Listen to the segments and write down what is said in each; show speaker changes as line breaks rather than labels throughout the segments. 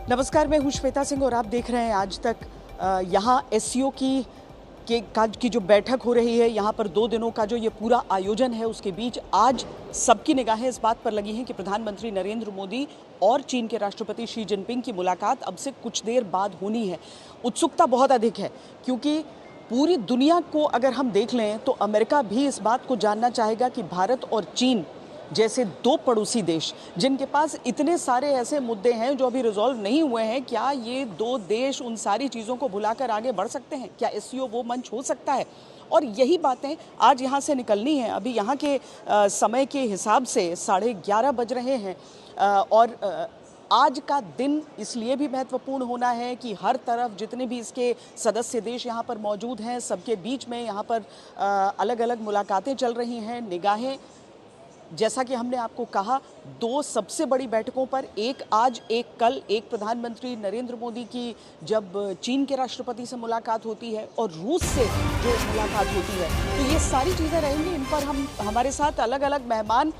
नमस्कार, मैं हूं श्वेता सिंह और आप देख रहे हैं आज तक। यहाँ एससीओ की जो बैठक हो रही है, यहाँ पर 2 दिनों का जो ये पूरा आयोजन है, उसके बीच आज सबकी निगाहें इस बात पर लगी हैं कि प्रधानमंत्री नरेंद्र मोदी और चीन के राष्ट्रपति शी जिनपिंग की मुलाकात अब से कुछ देर बाद होनी है। उत्सुकता बहुत अधिक है क्योंकि पूरी दुनिया को अगर हम देख लें तो अमेरिका भी इस बात को जानना चाहेगा कि भारत और चीन जैसे 2 पड़ोसी देश जिनके पास इतने सारे ऐसे मुद्दे हैं जो अभी रिजॉल्व नहीं हुए हैं, क्या ये 2 देश उन सारी चीज़ों को भुलाकर आगे बढ़ सकते हैं? क्या एससीओ वो मंच हो सकता है? और यही बातें आज यहाँ से निकलनी हैं। अभी यहाँ के समय के हिसाब से 11:30 बज रहे हैं और आज का दिन इसलिए भी महत्वपूर्ण होना है कि हर तरफ जितने भी इसके सदस्य देश यहाँ पर मौजूद हैं, सबके बीच में यहाँ पर अलग अलग मुलाकातें चल रही हैं। निगाहें, जैसा कि हमने आपको कहा, 2 सबसे बड़ी बैठकों पर, एक आज एक कल, एक प्रधानमंत्री नरेंद्र मोदी की जब चीन के राष्ट्रपति से मुलाकात होती है और रूस से जो मुलाकात होती है, तो ये सारी चीज़ें रहेंगी। इन पर हमारे साथ अलग अलग मेहमान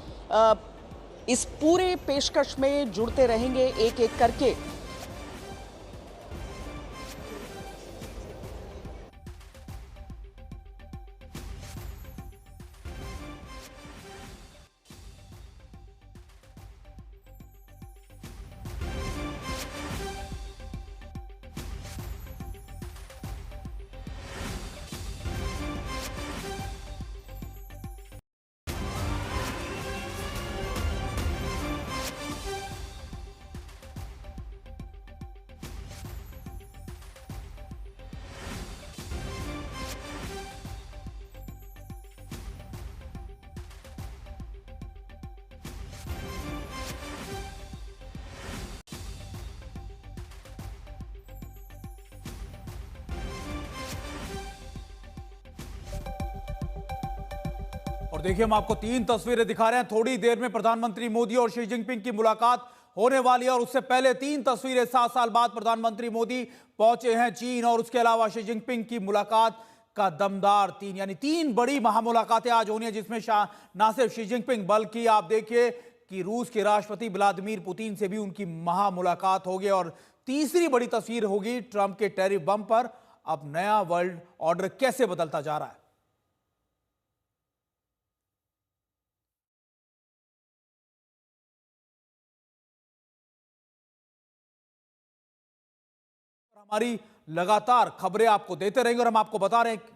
इस पूरे पेशकश में जुड़ते रहेंगे एक एक करके।
और देखिए, हम आपको 3 तस्वीरें दिखा रहे हैं। थोड़ी देर में प्रधानमंत्री मोदी और शी जिनपिंग की मुलाकात होने वाली है और उससे पहले 3 तस्वीरें 7 साल बाद प्रधानमंत्री मोदी पहुंचे हैं चीन और उसके अलावा शी जिनपिंग की मुलाकात का दमदार 3 बड़ी महामुलाकातें आज होनी है, जिसमें ना सिर्फ शी जिनपिंग बल्कि आप देखिए कि रूस के राष्ट्रपति व्लादिमीर पुतिन से भी उनकी महामुलाकात होगी। और तीसरी बड़ी तस्वीर होगी ट्रंप के टैरिफ बम पर अब नया वर्ल्ड ऑर्डर कैसे बदलता जा रहा है। हमारी लगातार खबरें आपको देते रहेंगे और हम आपको बता रहे हैं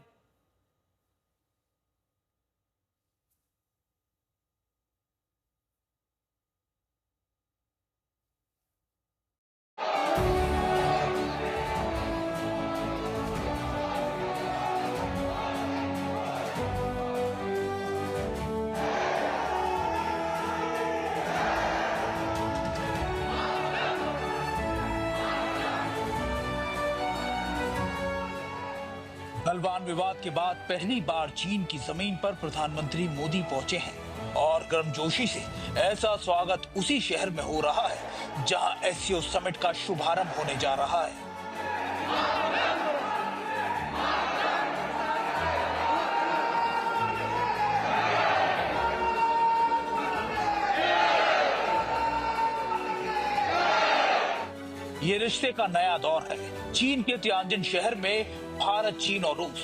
गलवान विवाद के बाद पहली बार चीन की जमीन पर प्रधानमंत्री मोदी पहुंचे हैं और गर्मजोशी से ऐसा स्वागत उसी शहर में हो रहा है जहां एससीओ समिट का शुभारंभ होने जा रहा है। ये रिश्ते का नया दौर है। चीन के तियानजिन शहर में भारत, चीन और रूस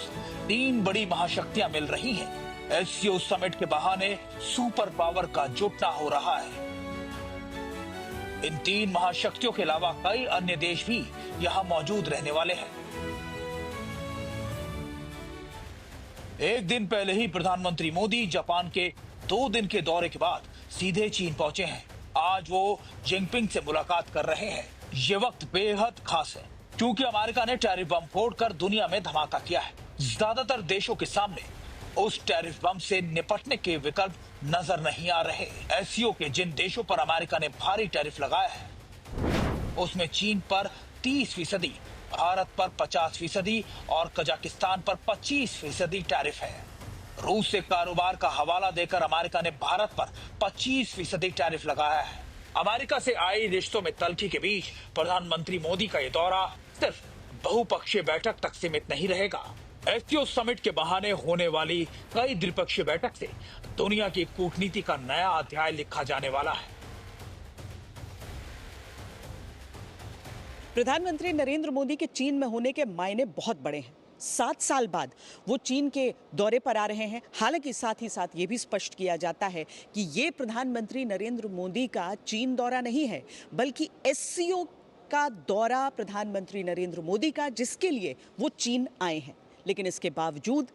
3 बड़ी महाशक्तियां मिल रही हैं। एससीओ समिट के बहाने सुपर पावर का जुटना हो रहा है। इन 3 महाशक्तियों के अलावा कई अन्य देश भी यहां मौजूद रहने वाले हैं। एक दिन पहले ही प्रधानमंत्री मोदी जापान के 2 दिन के दौरे के बाद सीधे चीन पहुंचे हैं। आज वो जिनपिंग से मुलाकात कर रहे हैं। ये वक्त बेहद खास है क्योंकि अमेरिका ने टैरिफ बम फोड़कर दुनिया में धमाका किया है। ज्यादातर देशों के सामने उस टैरिफ बम से निपटने के विकल्प नजर नहीं आ रहे। एससीओ के जिन देशों पर अमेरिका ने भारी टैरिफ लगाया है उसमें चीन पर 30%, भारत पर 50% और कजाकिस्तान पर 25% टैरिफ है। रूस से कारोबार का हवाला देकर अमेरिका ने भारत पर 25% टैरिफ लगाया है। अमेरिका से आई रिश्तों में तल्खी के बीच प्रधानमंत्री मोदी का ये दौरा सिर्फ बहुपक्षीय बैठक तक सीमित नहीं रहेगा। एससीओ समिट के बहाने होने वाली कई द्विपक्षीय बैठक से दुनिया की कूटनीति का नया अध्याय लिखा जाने वाला है।
प्रधानमंत्री नरेंद्र मोदी के चीन में होने के मायने बहुत बड़े हैं। 7 साल बाद वो चीन के दौरे पर आ रहे हैं। हालांकि साथ ही साथ ये भी स्पष्ट किया जाता है कि ये प्रधानमंत्री नरेंद्र मोदी का चीन दौरा नहीं है, बल्कि एससीओ का दौरा प्रधानमंत्री नरेंद्र मोदी का, जिसके लिए वो चीन आए हैं। लेकिन इसके बावजूद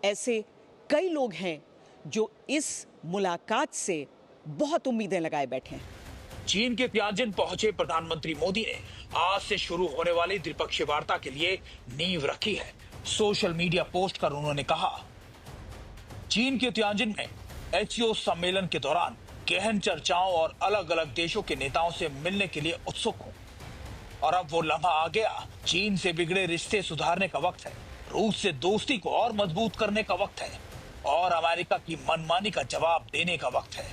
ऐसे कई लोग हैं जो इस मुलाकात से बहुत उम्मीदें लगाए बैठे हैं।
चीन के तियानजिन पहुंचे प्रधानमंत्री मोदी ने आज से शुरू होने वाली द्विपक्षीय वार्ता के लिए नींव रखी है। सोशल मीडिया पोस्ट कर उन्होंने कहा, चीन के तियानजिन में एचसीओ सम्मेलन के दौरान गहन चर्चाओं और अलग अलग देशों के नेताओं से मिलने के लिए उत्सुक हूं। और अब वो लम्हा आ गया, चीन से बिगड़े रिश्ते सुधारने का वक्त है, रूस से दोस्ती को और मजबूत करने का वक्त है और अमेरिका की मनमानी का जवाब देने का वक्त है।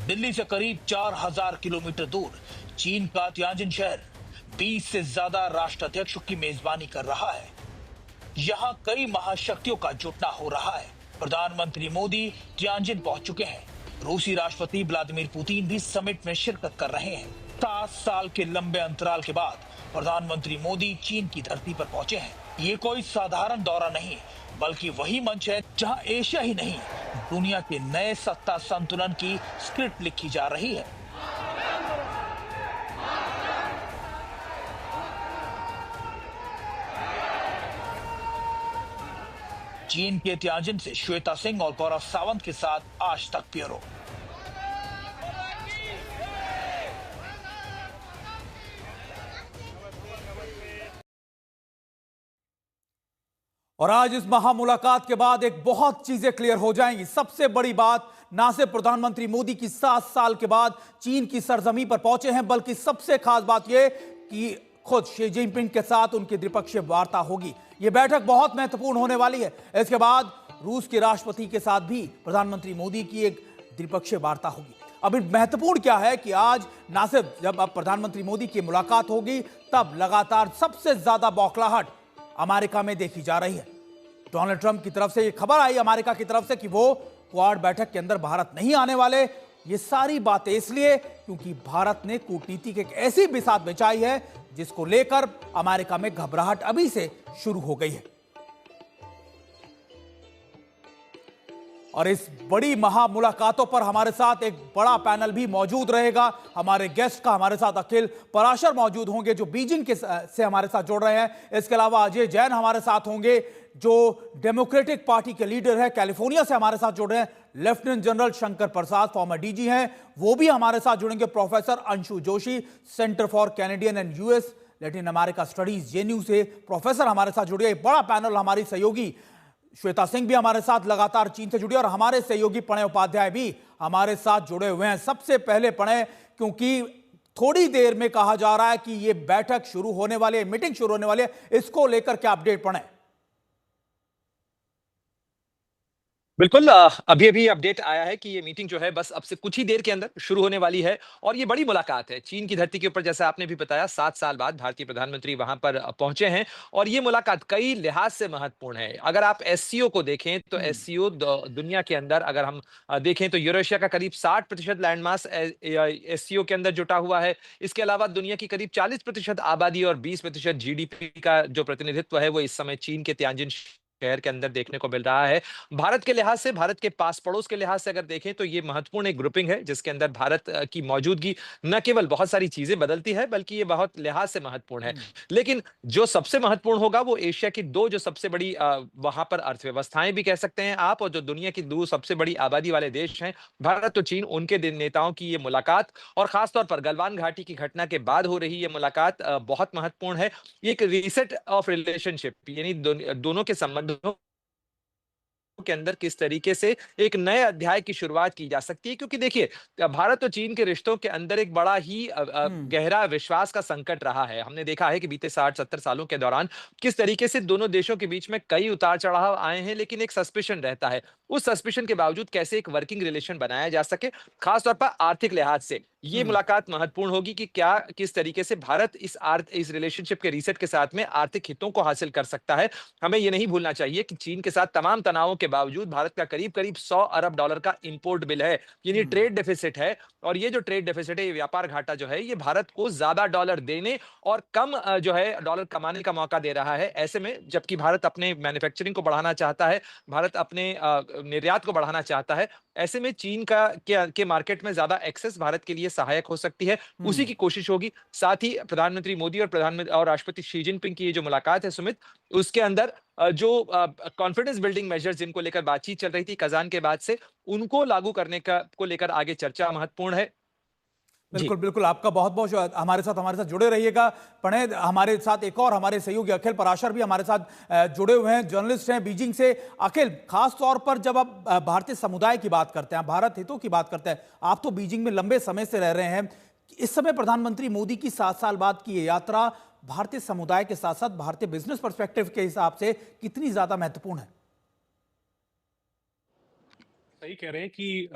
दिल्ली से करीब 4000 किलोमीटर दूर चीन का तियानजिन शहर 20 से ज्यादा राष्ट्राध्यक्षों की मेजबानी कर रहा है। यहाँ कई महाशक्तियों का जुटना हो रहा है। प्रधानमंत्री मोदी तियानजिन पहुंच चुके हैं। रूसी राष्ट्रपति व्लादिमीर पुतिन भी समिट में शिरकत कर रहे हैं। 7 साल के लंबे अंतराल के बाद प्रधानमंत्री मोदी चीन की धरती पर पहुंचे हैं। ये कोई साधारण दौरा नहीं, बल्कि वही मंच है जहां एशिया ही नहीं, दुनिया के नए सत्ता संतुलन की स्क्रिप्ट लिखी जा रही है। चीन के तियानजिन से श्वेता सिंह और गौरव सावंत के साथ आज तक ब्यूरो।
और आज इस महामुलाकात के बाद एक बहुत चीजें क्लियर हो जाएंगी। सबसे बड़ी बात, ना सिर्फ प्रधानमंत्री मोदी की 7 साल के बाद चीन की सरजमी पर पहुंचे हैं, बल्कि सबसे खास बात यह कि खुद शी जिनपिंग के साथ उनकी द्विपक्षीय वार्ता होगी। यह बैठक बहुत महत्वपूर्ण होने वाली है। इसके बाद रूस के राष्ट्रपति के साथ भी प्रधानमंत्री मोदी की एक द्विपक्षीय वार्ता होगी। अभी महत्वपूर्ण क्या है कि आज ना सिर्फ जब अब प्रधानमंत्री मोदी की मुलाकात होगी, तब लगातार सबसे ज्यादा बौखलाहट अमेरिका में देखी जा रही है। डोनाल्ड ट्रंप की तरफ से ये खबर आई अमेरिका की तरफ से कि वो क्वाड बैठक के अंदर भारत नहीं आने वाले। ये सारी बातें इसलिए क्योंकि भारत ने कूटनीति की एक ऐसी बिसात बिछाई है जिसको लेकर अमेरिका में घबराहट अभी से शुरू हो गई है। और इस बड़ी महामुलाकातों पर हमारे साथ एक बड़ा पैनल भी मौजूद रहेगा। हमारे गेस्ट का हमारे साथ अखिल पराशर मौजूद होंगे जो बीजिंग के से हमारे साथ जुड़ रहे हैं। इसके अलावा अजय जैन हमारे साथ होंगे जो डेमोक्रेटिक पार्टी के लीडर है, कैलिफोर्निया से हमारे साथ जुड़ रहे हैं। Lieutenant general Shankar Prasad former DG हैं, वो भी हमारे साथ जुड़ेंगे। Professor Anshu Joshi, centre for Canadian and US Latin America studies JNU से प्रोफेसर हमारे साथ जुड़े। एक बड़ा पैनल हमारी सहयोगी श्वेता सिंह भी हमारे साथ लगातार चीन से जुड़ी और हमारे सहयोगी प्रणय उपाध्याय भी हमारे साथ जुड़े हुए हैं। सबसे पहले प्रणय, क्योंकि थोड़ी देर में कहा जा रहा है कि यह बैठक शुरू होने वाली है, मीटिंग शुरू होने वाली है, इसको लेकर क्या अपडेट प्रणय?
बिल्कुल, अभी अभी अपडेट आया है कि ये मीटिंग जो है बस अब से कुछ ही देर के अंदर शुरू होने वाली है और ये बड़ी मुलाकात है चीन की धरती के ऊपर। जैसा आपने भी बताया, 7 साल बाद भारतीय प्रधानमंत्री वहां पर पहुंचे हैं और ये मुलाकात कई लिहाज से महत्वपूर्ण है। अगर आप एससीओ को देखें तो एससीओ दुनिया के अंदर अगर हम देखें तो यूरेशिया का करीब 60% लैंडमास एससीओ के अंदर जुटा हुआ है। इसके अलावा दुनिया की करीब 40% आबादी और 20% जीडीपी का जो प्रतिनिधित्व है वो इस समय चीन के तियानजिन शहर के अंदर देखने को मिल रहा है। भारत के लिहाज से, भारत के पास पड़ोस के लिहाज से अगर देखें तो ये महत्वपूर्ण एक ग्रुपिंग है जिसके अंदर भारत की मौजूदगी न केवल बहुत सारी चीजें बदलती है बल्कि ये बहुत लिहाज से महत्वपूर्ण है। लेकिन जो सबसे महत्वपूर्ण होगा वो एशिया की 2 जो सबसे बड़ी वहां पर अर्थव्यवस्थाएं भी कह सकते हैं आप, और जो दुनिया की 2 सबसे बड़ी आबादी वाले देश हैं, भारत और चीन, उनके नेताओं की ये मुलाकात और खासतौर पर गलवान घाटी की घटना के बाद हो रही ये मुलाकात बहुत महत्वपूर्ण है। ये एक रीसेट ऑफ रिलेशनशिप, यानी दोनों के संबंध के अंदर किस तरीके से एक नए अध्याय की शुरुआत की जा सकती है। क्योंकि देखिए, भारत और चीन के रिश्तों के अंदर एक बड़ा ही गहरा विश्वास का संकट रहा है। हमने देखा है कि बीते 60-70 सालों के दौरान किस तरीके से दोनों देशों के बीच में कई उतार चढ़ाव आए हैं, लेकिन एक सस्पिशन रहता है। उस सस्पिशन के बावजूद कैसे एक वर्किंग रिलेशन बनाया जा सके, खासतौर पर आर्थिक लिहाज से। ये मुलाकात महत्वपूर्ण होगी कि क्या किस तरीके से भारत इस रिलेशनशिप के रीसेट के साथ में आर्थिक हितों को हासिल कर सकता है। हमें ये नहीं भूलना चाहिए कि चीन के साथ तमाम तनावों के बावजूद भारत का करीब-करीब 100 अरब डॉलर का इंपोर्ट बिल है। यानी ट्रेड डेफिसिट है, और ये जो ट्रेड डेफिसिट है, ये व्यापार घाटा जो है, ये भारत को ज्यादा डॉलर देने और कम जो है डॉलर कमाने का मौका दे रहा है। ऐसे में जबकि भारत अपने मैन्युफैक्चरिंग को बढ़ाना चाहता है, भारत अपने निर्यात को बढ़ाना चाहता है, ऐसे में चीन के मार्केट में ज्यादा एक्सेस भारत के लिए सहायक हो सकती है। उसी की कोशिश होगी। साथ ही प्रधानमंत्री मोदी और राष्ट्रपति शी जिनपिंग की ये जो मुलाकात है सुमित, उसके अंदर जो कॉन्फिडेंस बिल्डिंग मेजर्स जिनको लेकर बातचीत चल रही थी कजान के बाद से, उनको लागू करने का को लेकर आगे चर्चा महत्वपूर्ण है। जी।
बिल्कुल बिल्कुल, आपका बहुत बहुत हमारे साथ जुड़े रहिएगा। प्रणय, हमारे साथ एक और हमारे सहयोगी अखिल पराशर भी हमारे साथ जुड़े हुए हैं, जर्नलिस्ट हैं बीजिंग से। अखिल, खास तौर पर जब आप भारतीय समुदाय की बात करते हैं, भारत हितों की बात करते हैं, आप तो बीजिंग में लंबे समय से रह रहे हैं, इस समय प्रधानमंत्री मोदी की 7 साल बाद की ये यात्रा भारतीय समुदाय के साथ साथ भारतीय बिजनेस पर्सपेक्टिव के हिसाब से कितनी ज्यादा महत्वपूर्ण है?
सही कह रहे हैं कि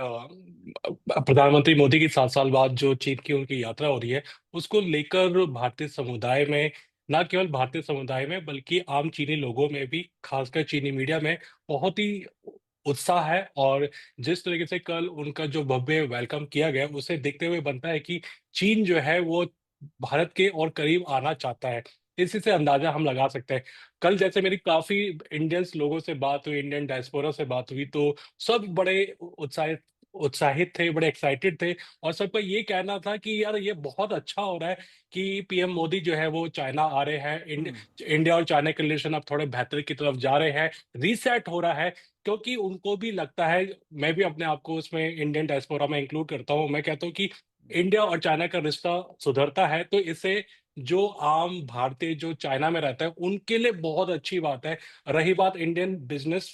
प्रधानमंत्री मोदी की 7 साल बाद जो चीन की उनकी यात्रा हो रही है, उसको लेकर भारतीय समुदाय में, ना केवल भारतीय समुदाय में बल्कि आम चीनी लोगों में भी, खासकर चीनी मीडिया में बहुत ही उत्साह है। और जिस तरीके से कल उनका जो भव्य वेलकम किया गया, उसे देखते हुए बनता है कि चीन जो है वो भारत के और करीब आना चाहता है। इसी से अंदाजा हम लगा सकते हैं। कल जैसे मेरी काफी इंडियंस लोगों से बात हुई, इंडियन डायस्पोरा से बात हुई, तो सब बड़े उत्साहित उत्साहित थे, बड़े एक्साइटेड थे। और सबका ये कहना था कि यार ये बहुत अच्छा हो रहा है कि पीएम मोदी जो है वो चाइना आ रहे हैं। इंडिया और चाइना के रिलेशन अब थोड़े बेहतर की तरफ जा रहे हैं, रीसेट हो रहा है। क्योंकि उनको भी लगता है, मैं भी अपने आप को उसमें इंडियन डायस्पोरा में इंक्लूड करता हूँ, मैं कहता हूँ कि इंडिया और चाइना का रिश्ता सुधरता है तो इससे जो आम भारतीय जो चाइना में रहता है उनके लिए बहुत अच्छी बात है। रही बात इंडियन बिजनेस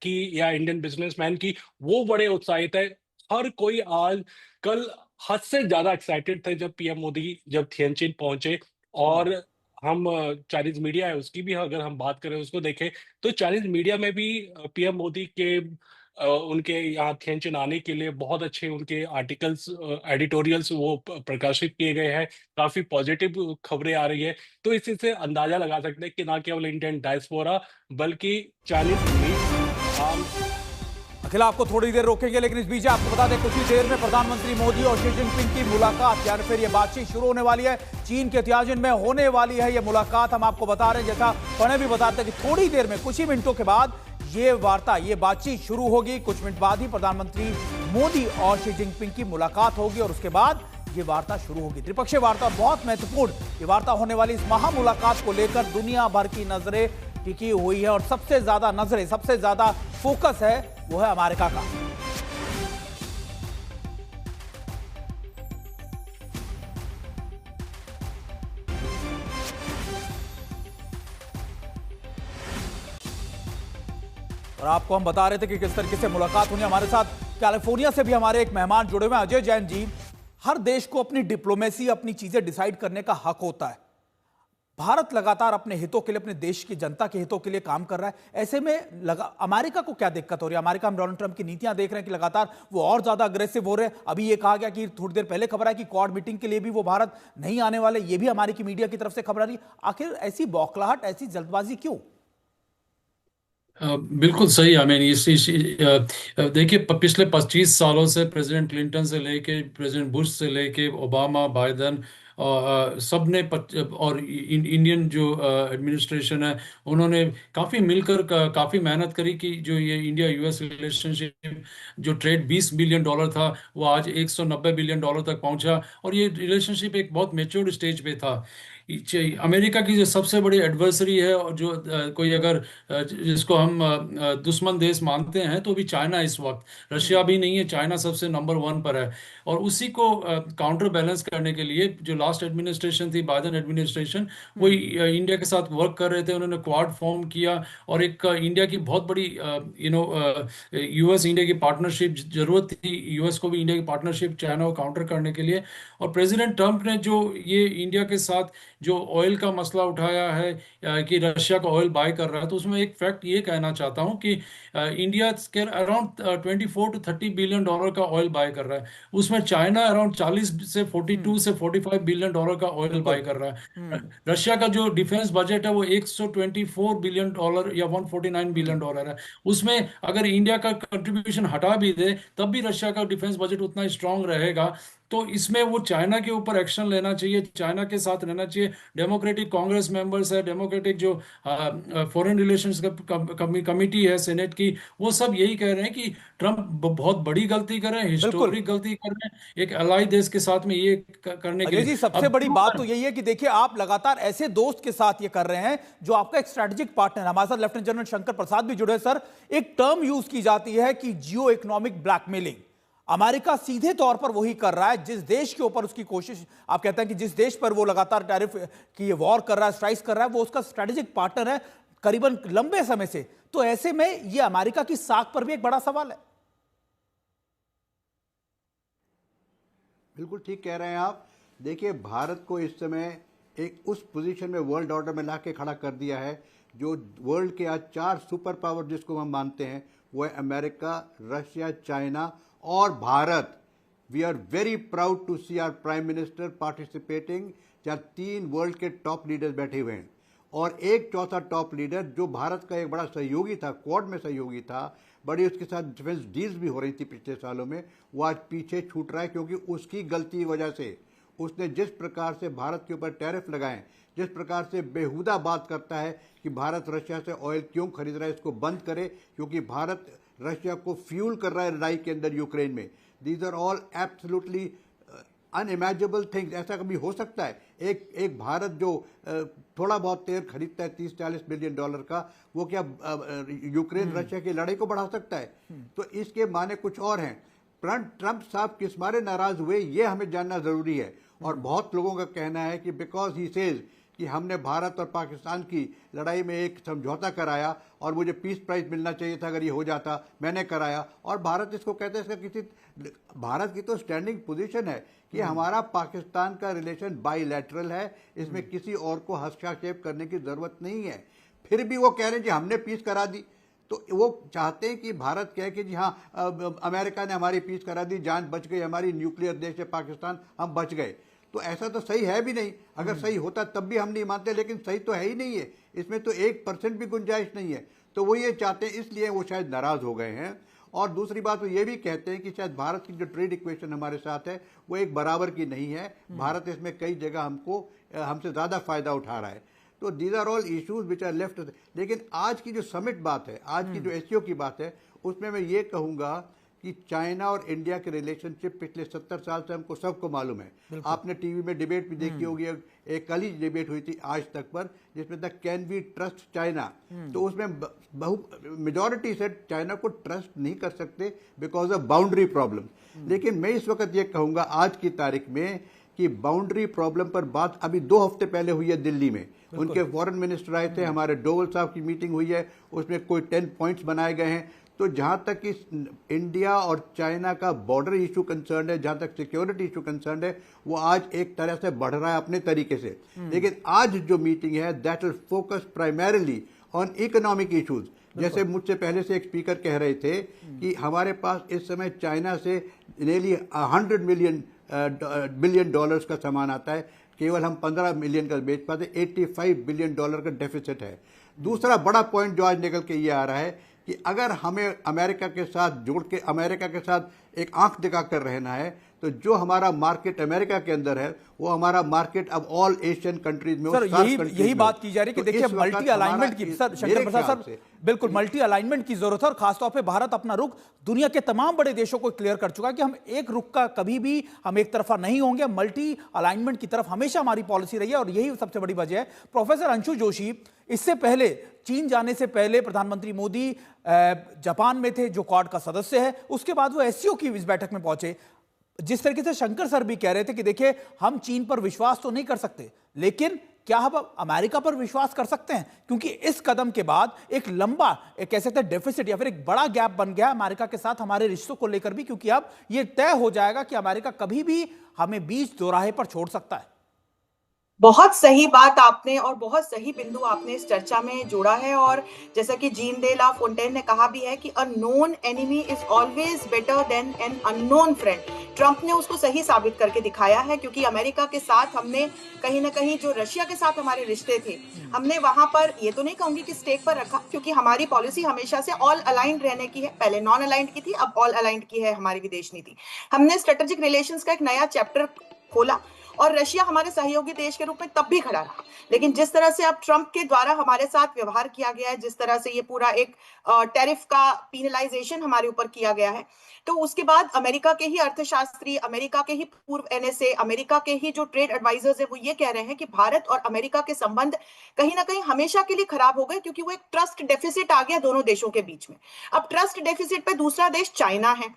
की या इंडियन बिजनेसमैन की, वो बड़े उत्साहित है। हर कोई आज कल हद से ज्यादा एक्साइटेड थे जब पीएम मोदी जब थिएनचिन पहुंचे। और हम चाइनीज मीडिया है उसकी भी अगर हम बात करें, उसको देखें, तो चाइनीज मीडिया में भी पीएम मोदी के उनके यहाँ थिएनचिन आने के लिए बहुत अच्छे उनके आर्टिकल्स, एडिटोरियल्स वो प्रकाशित किए गए हैं। काफी पॉजिटिव खबरें आ रही है। तो इसी से अंदाजा लगा सकते हैं कि ना केवल इंडियन डायस्पोरा बल्कि चाइनीज आम।
अखिल, आपको थोड़ी देर रोकेंगे, लेकिन इस बीच आपको बता दें कुछ ही देर में प्रधानमंत्री मोदी और शी जिनपिंग की मुलाकात, यानी फिर ये बातचीत शुरू होने वाली है। चीन के तियाजिन में होने वाली है ये मुलाकात। हम आपको बता रहे हैं, जैसा प्रणय भी बताते हैं, कि थोड़ी देर में, कुछ ही मिनटों के बाद ये वार्ता, ये बातचीत शुरू होगी। कुछ मिनट बाद ही प्रधानमंत्री मोदी और शी जिनपिंग की मुलाकात होगी और उसके बाद ये वार्ता शुरू होगी। त्रिपक्षीय वार्ता बहुत महत्वपूर्ण ये वार्ता होने वाली। इस महामुलाकात को लेकर दुनिया भर की नजरें टिकी हुई है और सबसे ज्यादा नजरें, सबसे ज्यादा फोकस है वो है अमेरिका का। और आपको हम बता रहे थे कि किस तरीके से मुलाकात होनी। हमारे साथ कैलिफोर्निया से भी हमारे एक मेहमान जुड़े हुए हैं, अजय जैन जी। हर देश को अपनी डिप्लोमेसी, अपनी चीजें डिसाइड करने का हक होता है। भारत लगातार अपने हितों के लिए, अपने देश की जनता के हितों के लिए काम कर रहा है। ऐसे में अमेरिका को क्या दिक्कत हो रही है? अमेरिका में डोनाल्ड ट्रंप की नीतियां देख रहे हैं कि लगातार वो और ज्यादा अग्रेसिव हो रहे हैं। अभी ये कहा गया कि थोड़ी देर पहले खबर है कि क्वाड मीटिंग के लिए भी वो भारत नहीं आने वाले। ये भी अमेरिकी मीडिया की तरफ से खबर आ रही है। आखिर ऐसी बौखलाहट, ऐसी जल्दबाजी क्यों?
बिल्कुल सही। आई मीन देखिए, पिछले 25 सालों से प्रेसिडेंट क्लिंटन से लेके प्रेसिडेंट बुश से लेके ओबामा, बाइडेन सब ने और इंडियन जो एडमिनिस्ट्रेशन है, उन्होंने काफ़ी मिलकर काफ़ी मेहनत करी कि जो ये इंडिया यूएस रिलेशनशिप, जो ट्रेड $20 बिलियन था, वो आज $190 बिलियन तक पहुंचा। और ये रिलेशनशिप एक बहुत मेच्योर्ड स्टेज पे था। अमेरिका की जो सबसे बड़ी एडवर्सरी है, और जो कोई अगर जिसको हम दुश्मन देश मानते हैं, तो भी चाइना इस वक्त, रशिया भी नहीं है, चाइना सबसे नंबर 1 पर है। और उसी को काउंटर बैलेंस करने के लिए जो लास्ट एडमिनिस्ट्रेशन थी, बाइडेन एडमिनिस्ट्रेशन, वो इंडिया के साथ वर्क कर रहे थे। उन्होंने क्वाड फॉर्म किया और एक इंडिया की बहुत बड़ी यूएस इंडिया की पार्टनरशिप जरूरत थी, यूएस को भी इंडिया की पार्टनरशिप चाइना को काउंटर करने के लिए। और प्रेसिडेंट ट्रंप ने जो ये इंडिया के साथ जो ऑयल का मसला उठाया है कि रशिया का ऑयल बाय कर रहा है, तो उसमें एक फैक्ट ये कहना चाहता हूँ कि इंडिया के अराउंड 24 to 30 बिलियन डॉलर का ऑयल बाय कर रहा है, उसमें चाइना अराउंड 40 से 42 से 45 बिलियन डॉलर का ऑयल बाय कर रहा है। रशिया का जो डिफेंस बजट है वो 124 बिलियन डॉलर या 149 बिलियन डॉलर है। उसमें अगर इंडिया का कंट्रीब्यूशन हटा भी दे तब भी रशिया का डिफेंस बजट उतना स्ट्रांग रहेगा। तो इसमें वो चाइना के ऊपर एक्शन लेना चाहिए, चाइना के साथ रहना चाहिए। डेमोक्रेटिक कांग्रेस मेंबर्स है, डेमोक्रेटिक जो फॉरेन रिलेशंस कमिटी है सेनेट की, वो सब यही कह रहे हैं कि ट्रंप बहुत बड़ी गलती कर रहे हैं,
बिल्कुल
हिस्टोरिक गलती कर रहे हैं एक अलाई देश के साथ में ये करने के
अजय जी,
लिए।
सबसे
अब
बड़ी बात तो यही है कि देखिए आप लगातार ऐसे दोस्त के साथ ये कर रहे हैं जो आपका एक स्ट्रेटेजिक पार्टनर है। हमारे साथ लेफ्टिनेंट जनरल शंकर प्रसाद भी जुड़े। सर, एक टर्म यूज की जाती है कि जियो इकोनॉमिक ब्लैकमेलिंग। अमेरिका सीधे तौर पर वही कर रहा है जिस देश के ऊपर उसकी कोशिश, आप कहते हैं कि जिस देश पर वो लगातार टैरिफ की वॉर कर रहा है, स्ट्राइक्स कर रहा है, वो उसका स्ट्रेटेजिक पार्टनर है करीबन लंबे समय से। तो ऐसे में ये अमेरिका की साख पर भी एक बड़ा सवाल है।
बिल्कुल ठीक कह रहे हैं आप। देखिए, भारत को इस समय एक उस पोजीशन में वर्ल्ड ऑर्डर में ला के खड़ा कर दिया है जो वर्ल्ड के आज 4 सुपर पावर जिसको हम मानते हैं वो है अमेरिका, रशिया, चाइना और Bharat. We are very proud to see our prime minister participating, जहाँ 3 वर्ल्ड के टॉप लीडर्स बैठे हुए हैं और एक चौथा टॉप लीडर जो भारत का एक बड़ा सहयोगी था, क्वाड में सहयोगी था, बड़ी उसके साथ डिफेंस डील्स भी हो रही थी पिछले सालों में, वो आज पीछे छूट रहा है क्योंकि उसकी गलती की वजह से उसने जिस प्रकार से भारत के ऊपर टैरिफ लगाए, जिस प्रकार से बेहुदा बात करता है कि भारत रशिया से ऑयल क्यों खरीद रहा है, इसको बंद करे क्योंकि भारत रशिया को फ्यूल कर रहा है लड़ाई के अंदर यूक्रेन में। These are all absolutely unimaginable things. ऐसा कभी हो सकता है? एक भारत जो थोड़ा बहुत तेल खरीदता है 30-40 बिलियन डॉलर का, वो क्या यूक्रेन रशिया की लड़ाई को बढ़ा सकता है? तो इसके माने कुछ और हैं। ट्रंप साहब किस मारे नाराज हुए ये हमें जानना जरूरी है। और बहुत लोगों का कहना है कि बिकॉज ही सेज कि हमने भारत और पाकिस्तान की लड़ाई में एक समझौता कराया और मुझे पीस प्राइज मिलना चाहिए था अगर ये हो जाता, मैंने कराया। और भारत इसको कहते हैं, इसका किसी भारत की तो स्टैंडिंग पोजीशन है कि हमारा पाकिस्तान का रिलेशन बाईलैटरल है, इसमें किसी और को हस्तक्षेप करने की जरूरत नहीं है। फिर भी वो कह रहे हैं कि हमने पीस करा दी। तो वो चाहते हैं कि भारत कहे कि जी हाँ अमेरिका ने हमारी पीस करा दी, जान बच गई, हमारी न्यूक्लियर देश है पाकिस्तान, हम बच गए। तो ऐसा तो सही है भी नहीं। अगर सही होता तब भी हम नहीं मानते, लेकिन सही तो है ही नहीं है। इसमें तो 1% भी गुंजाइश नहीं है। तो वो ये चाहते हैं, इसलिए वो शायद नाराज हो गए हैं। और दूसरी बात वो ये भी कहते हैं कि शायद भारत की जो ट्रेड इक्वेशन हमारे साथ है वो एक बराबर की नहीं है। भारत इसमें कई जगह हमसे ज़्यादा फायदा उठा रहा है। तो these are all issues which are left. लेकिन आज की जो समिट बात है, आज की जो एससीओ की बात है, उसमें मैं ये कहूँगा कि चाइना और इंडिया के रिलेशनशिप पिछले 70 साल से हमको सबको मालूम है। आपने टीवी में डिबेट भी देखी होगी, एक कल ही डिबेट हुई थी आज तक पर, जिसमें था कैन वी ट्रस्ट चाइना। तो उसमें मेजॉरिटी से चाइना को ट्रस्ट नहीं कर सकते बिकॉज ऑफ बाउंड्री प्रॉब्लम। लेकिन मैं इस वक्त ये कहूँगा आज की तारीख में कि बाउंड्री प्रॉब्लम पर बात अभी 2 हफ्ते पहले हुई है दिल्ली में। उनके फॉरेन मिनिस्टर आए थे, हमारे डोवल साहब की मीटिंग हुई है, उसमें कोई 10 पॉइंट्स बनाए गए हैं। तो जहां तक कि इंडिया और चाइना का बॉर्डर इशू कंसर्न है, जहां तक सिक्योरिटी इशू कंसर्न है, वो आज एक तरह से बढ़ रहा है अपने तरीके से। लेकिन आज जो मीटिंग है that will focus primarily on economic issues. जैसे मुझसे पहले से एक स्पीकर कह रहे थे कि हमारे पास इस समय चाइना से नियरली 100 बिलियन डॉलर्स का सामान आता है, केवल हम 15 मिलियन का बेच पाते, 85 बिलियन डॉलर का डेफिसिट है। दूसरा बड़ा पॉइंट जो आज निकल के ये आ रहा है कि अगर हमें अमेरिका के साथ जोड़ के अमेरिका के साथ एक आंख दिखा कर रहना है, तो जो हमारा मार्केट अमेरिका के अंदर है वो हमारा मार्केट अब ऑल एशियन कंट्रीज में,
सर यही बात की जा रही है कि देखिए मल्टी अलाइनमेंट की, सर शंकर प्रसाद सर बिल्कुल मल्टी अलाइनमेंट की जरूरत है। और खासतौर पे भारत अपना रुख दुनिया के तमाम बड़े देशों को क्लियर कर चुका है कि हम एक रुख का कभी भी हम एक तरफा नहीं होंगे, मल्टी अलाइनमेंट की तरफ हमेशा हमारी पॉलिसी रही है और यही सबसे बड़ी वजह है। प्रोफेसर अंशु जोशी, इससे पहले चीन जाने से पहले प्रधानमंत्री मोदी जापान में थे जो क्वाड का सदस्य है, उसके बाद वो एससीओ की इस बैठक में पहुंचे। जिस तरीके से शंकर सर भी कह रहे थे कि देखिए हम चीन पर विश्वास तो नहीं कर सकते, लेकिन क्या हम अब अमेरिका पर विश्वास कर सकते हैं? क्योंकि इस कदम के बाद एक लंबा, एक कह सकते हैं डेफिसिट या फिर एक बड़ा गैप बन गया अमेरिका के साथ हमारे रिश्तों को लेकर भी, क्योंकि अब यह तय हो जाएगा कि अमेरिका कभी भी हमें बीच दोराहे पर छोड़ सकता है।
बहुत सही बात आपने और बहुत सही बिंदु आपने इस चर्चा में जोड़ा है। और जैसा कि जीन दे ला फोंटेन ने कहा भी है कि a known enemy is always better than an unknown friend. Trump ने उसको सही साबित करके दिखाया है, क्योंकि अमेरिका के साथ हमने कहीं ना कहीं जो रशिया के साथ हमारे रिश्ते थे, हमने वहां पर, ये तो नहीं कहूंगी कि स्टेक पर रखा, क्योंकि हमारी पॉलिसी हमेशा से ऑल अलाइंड रहने की है। पहले नॉन अलाइंड की थी, अब ऑल अलाइंड की है हमारी विदेश नीति। हमने स्ट्रेटेजिक रिलेशंस का एक नया चैप्टर खोला और रशिया हमारे सहयोगी देश के रूप में तब भी खड़ा रहा। लेकिन जिस तरह से अब ट्रंप के द्वारा हमारे साथ व्यवहार किया गया है, जिस तरह से ये पूरा एक टैरिफ का पीनलाइजेशन हमारे ऊपर किया गया है, तो उसके बाद अमेरिका के ही अर्थशास्त्री, अमेरिका के ही पूर्व एनएसए, अमेरिका के ही जो ट्रेड एडवाइजर्स है, वो ये कह रहे हैं कि भारत और अमेरिका के संबंध कहीं ना कहीं हमेशा के लिए खराब हो गए, क्योंकि वो एक ट्रस्ट डेफिसिट आ गया दोनों देशों के बीच में। अब ट्रस्ट डेफिसिट पे दूसरा देश चाइना है,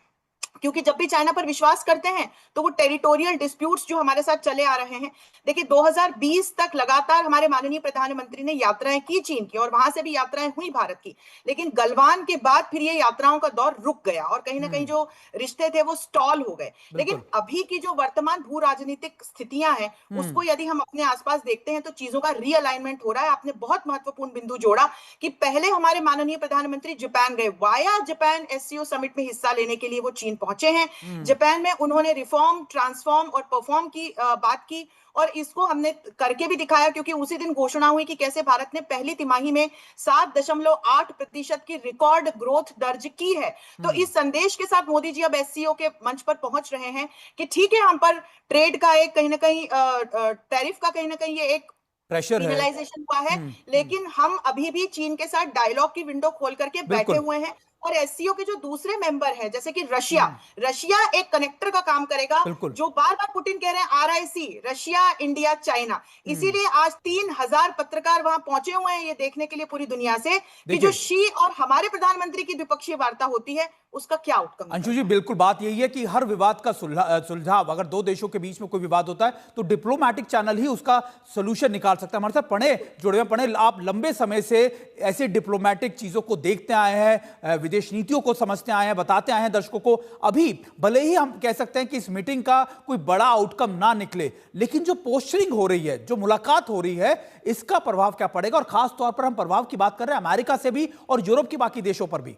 क्योंकि जब भी चाइना पर विश्वास करते हैं तो वो टेरिटोरियल डिस्प्यूट्स जो हमारे साथ चले आ रहे हैं। देखिए 2020 तक लगातार हमारे माननीय प्रधानमंत्री ने यात्राएं की चीन की, और वहां से भी यात्राएं हुई भारत की, लेकिन गलवान के बाद फिर ये यात्राओं का दौर रुक गया और कहीं ना कहीं जो रिश्ते थे वो स्टॉल हो गए। लेकिन अभी की जो वर्तमान भू राजनीतिक स्थितियां हैं, उसको यदि हम अपने आसपास देखते हैं तो चीजों का रीअलाइनमेंट हो रहा है। आपने बहुत महत्वपूर्ण बिंदु जोड़ा कि पहले हमारे माननीय प्रधानमंत्री जापान गए, वाया जापान एससीओ समिट में हिस्सा लेने के लिए वो चीन पहुंचे हैं। जापान में उन्होंने रिफॉर्म, ट्रांसफॉर्म और परफॉर्म की बात की, और इसको हमने करके भी दिखाया, क्योंकि उसी दिन घोषणा हुई कि कैसे भारत ने पहली तिमाही में 7.8% की रिकॉर्ड ग्रोथ दर्ज की है। तो इस संदेश के साथ मोदी जी अब एससीओ के मंच पर पहुंच रहे हैं कि ठीक है, हम पर ट्रेड का एक कहीं ना कहीं टैरिफ का कहीं ना कहीं ये एक
प्रेशर है,
पिनलाइजेशन हुआ है, लेकिन हम अभी भी चीन के साथ डायलॉग की विंडो खोल करके बैठे हुए हैं। और एससीओ के जो दूसरे मेंबर हैं, जैसे कि रशिया, रशिया एक कनेक्टर का काम करेगा, जो बार बार पुतिन कह रहे हैं आरआईसी, रशिया, इंडिया, चाइना। इसीलिए आज 3000 पत्रकार वहां पहुंचे हुए हैं ये देखने के लिए पूरी दुनिया से कि जो शी और हमारे प्रधानमंत्री की द्विपक्षीय वार्ता होती है उसका क्या आउटकम।
अंशु जी, बिल्कुल बात यही है कि हर विवाद का सुलझाव, अगर दो देशों के बीच में कोई विवाद होता है तो डिप्लोमैटिक चैनल ही उसका सोल्यूशन निकाल सकता है। हमारे साथ पढ़े जुड़े हुए, पढ़े, आप लंबे समय से ऐसे डिप्लोमैटिक चीजों को देखते आए हैं, विदेश नीतियों को समझते आए हैं, बताते आए हैं दर्शकों को। अभी भले ही हम कह सकते हैं कि इस मीटिंग का कोई बड़ा आउटकम ना निकले, लेकिन जो पोस्चरिंग हो रही है, जो मुलाकात हो रही है, इसका प्रभाव क्या पड़ेगा? और खास तौर पर हम प्रभाव की बात कर रहे हैं अमेरिका से भी और यूरोप के बाकी देशों पर भी।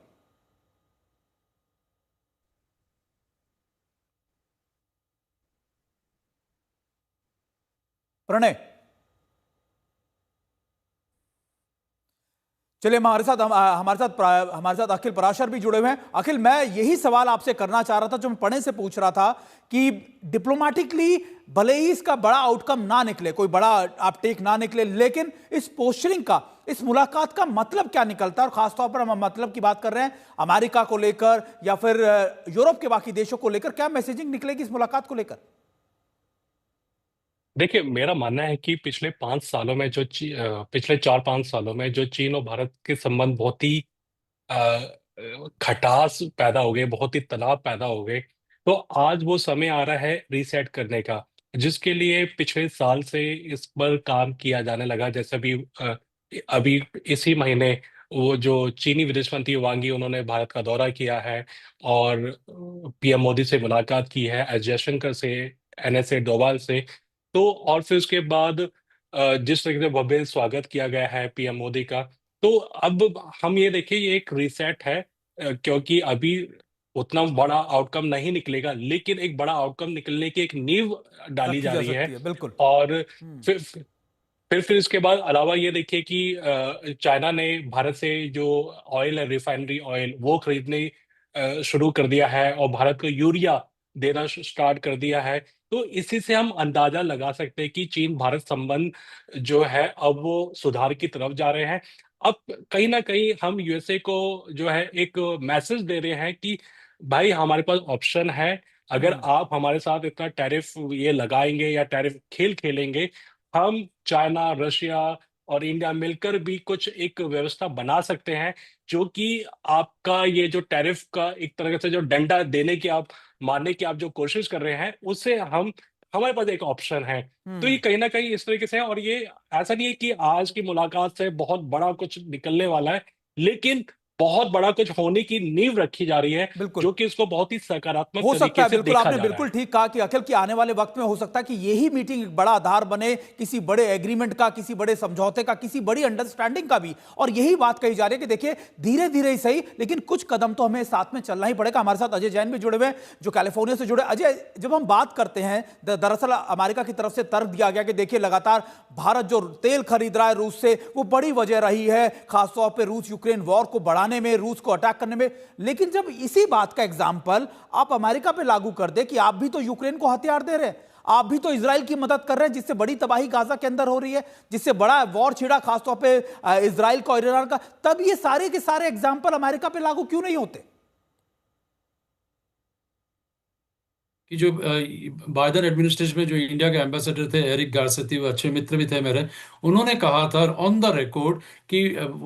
प्रणय, चलिए हमारे साथ अखिल पराशर भी जुड़े हुए हैं। अखिल, मैं यही सवाल आपसे करना चाह रहा था जो मैं पढ़ने से पूछ रहा था कि डिप्लोमेटिकली भले ही इसका बड़ा आउटकम ना निकले, कोई बड़ा आप टेक ना निकले, लेकिन इस पोस्चरिंग का, इस मुलाकात का मतलब क्या निकलता है? और खासतौर पर हम मतलब की बात कर रहे हैं अमेरिका को लेकर या फिर यूरोप के बाकी देशों को लेकर, क्या मैसेजिंग निकलेगी इस मुलाकात को लेकर?
देखिए, मेरा मानना है कि पिछले 5 सालों में पिछले 4-5 सालों में जो चीन और भारत के संबंध बहुत ही खटास पैदा हो गए, बहुत ही तनाव पैदा हो गए, तो आज वो समय आ रहा है रीसेट करने का, जिसके लिए पिछले साल से इस पर काम किया जाने लगा। जैसे अभी इसी महीने वो जो चीनी विदेश मंत्री वांग यी, उन्होंने भारत का दौरा किया है और पीएम मोदी से मुलाकात की है, एस जयशंकर से, एनएसए डोवाल से। तो और फिर उसके बाद जिस तरीके से भव्य स्वागत किया गया है पीएम मोदी का, तो अब हम ये देखिए, ये एक रीसेट है, क्योंकि अभी उतना बड़ा आउटकम नहीं निकलेगा, लेकिन एक बड़ा आउटकम निकलने की एक नींव डाली
रखी
जा
जा
रही है।
सकती है, बिल्कुल।
और फिर फिर इसके बाद अलावा ये देखिए कि चाइना ने भारत से जो ऑयल है, रिफाइनरी ऑयल, वो खरीदने शुरू कर दिया है और भारत को यूरिया देना स्टार्ट कर दिया है। तो इसी से हम अंदाजा लगा सकते हैं कि चीन भारत संबंध जो है अब वो सुधार की तरफ जा रहे हैं। अब कहीं ना कहीं हम यूएसए को जो है एक मैसेज दे रहे हैं कि भाई, हमारे पास ऑप्शन है, अगर आप हमारे साथ इतना टैरिफ ये लगाएंगे या टैरिफ खेल खेलेंगे, हम चाइना, रशिया और इंडिया मिलकर भी कुछ एक व्यवस्था बना सकते हैं, जो कि आपका ये जो टैरिफ का एक तरह से जो डंडा देने की आप मारने की आप जो कोशिश कर रहे हैं, उससे हमारे पास एक ऑप्शन है। तो ये कहीं न कहीं इस तरीके से है, और ये ऐसा नहीं है कि आज की मुलाकात से बहुत बड़ा कुछ निकलने वाला है, लेकिन बहुत बड़ा कुछ होने की नींव रखी जा रही है,
बिल्कुल
जो कि इसको बहुत ही सकारात्मक
हो सकता
तरीके
है।
से
बिल्कुल
देखा
आपने
जा रहा
बिल्कुल
है।
ठीक कहा कि अखिल की आने वाले वक्त में हो सकता है कि यही मीटिंग एक बड़ा आधार बने किसी बड़े एग्रीमेंट का, किसी बड़े समझौते का, किसी बड़ी अंडरस्टैंडिंग का भी। और यही बात कही जा रही है कि देखिए धीरे धीरे ही सही, लेकिन कुछ कदम तो हमें साथ में चलना ही पड़ेगा। हमारे साथ अजय जैन भी जुड़े हुए हैं जो कैलिफोर्निया से जुड़े। अजय, जब हम बात करते हैं, दरअसल अमेरिका की तरफ से तर्क दिया गया कि देखिए लगातार भारत जो तेल खरीद रहा है रूस से, वो बड़ी वजह रही है खासतौर पर रूस यूक्रेन वॉर को बढ़ाने में, रूस को अटैक करने में। लेकिन जब इसी बात का एग्जाम्पल आप अमेरिका पे लागू कर दे कि आप भी तो यूक्रेन को हथियार दे रहे हैं, आप भी तो इजराइल की मदद कर रहे हैं, जिससे बड़ी तबाही गाजा के अंदर हो रही है, जिससे बड़ा वॉर छिड़ा खासतौर पे इजराइल का और ईरान का, तब ये सारे के सारे एग्जाम्पल अमेरिका पे लागू क्यों नहीं होते?
कि जो बाइडन एडमिनिस्ट्रेशन में जो इंडिया के एम्बेसडर थे एरिक गारसेती, वो अच्छे मित्र भी थे मेरे, उन्होंने कहा था ऑन द रिकॉर्ड कि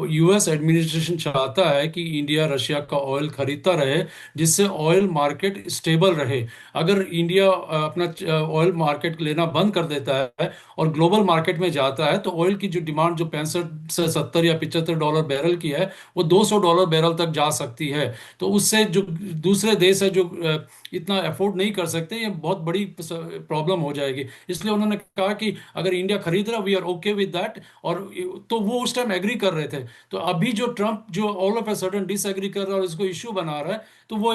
यूएस एडमिनिस्ट्रेशन चाहता है कि इंडिया रशिया का ऑयल खरीदता रहे, जिससे ऑयल मार्केट स्टेबल रहे। अगर इंडिया अपना ऑयल मार्केट लेना बंद कर देता है और ग्लोबल मार्केट में जाता है, तो ऑयल की जो डिमांड जो 65 से 70 या $75 बैरल की है, वो $200 बैरल तक जा सकती है। तो उससे जो दूसरे देश है जो इतना अफोर्ड नहीं कर सकते, ये बहुत बड़ी प्रॉब्लम हो जाएगी। इसलिए उन्होंने कहा कि अगर इंडिया खरीद रहा, we are okay with that. और तो वो उस टाइम एग्री कर रहे थे। तो अभी जो ट्रंप जो all of a sudden disagree कर रहा है और इसको इश्यू बना रहा है, तो वो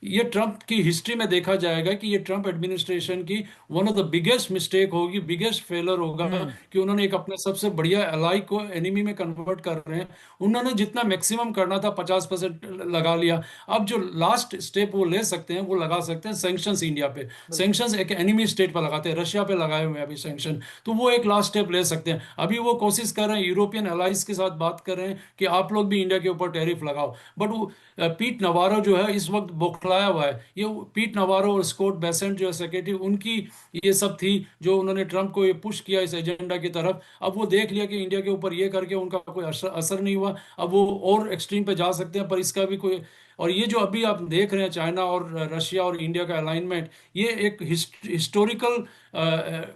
ये ट्रंप की हिस्ट्री में देखा जाएगा कि ये ट्रंप एडमिनिस्ट्रेशन की one of the biggest mistake होगी, बिगेस्ट फेलर होगा कि उन्होंने एक अपने सबसे बढ़िया एलाई को एनिमी में कन्वर्ट कर रहे हैं। उन्होंने जितना मैक्सिमम करना था 50% लगा लिया। अब जो लास्ट स्टेप वो ले सकते हैं, वो लगा सकते हैं सैंक्शंस इंडिया पे। सैंक्शंस एक एनिमी स्टेट पर लगाते हैं, रशिया पे लगाए हुए हैं अभी सैंक्शन, तो वो एक लास्ट स्टेप ले सकते हैं। अभी वो कोशिश कर रहे हैं, यूरोपियन एलाइज के साथ बात कर रहे हैं कि आप लोग भी इंडिया के ऊपर टैरिफ लगाओ। बट वो पीट नवारो जो है इस वक्त बौखलाया हुआ है। ये पीट नवारो और स्कॉट बेसेंट जो है सेक्रेटरी, उनकी ये सब थी जो उन्होंने ट्रंप को ये पुश किया इस एजेंडा की तरफ। अब वो देख लिया कि इंडिया के ऊपर ये करके उनका कोई असर नहीं हुआ, अब वो और एक्सट्रीम पे जा सकते हैं, पर इसका भी कोई। और ये जो अभी आप देख रहे हैं चाइना और रशिया और इंडिया का अलाइनमेंट, ये एक हिस्टोरिकल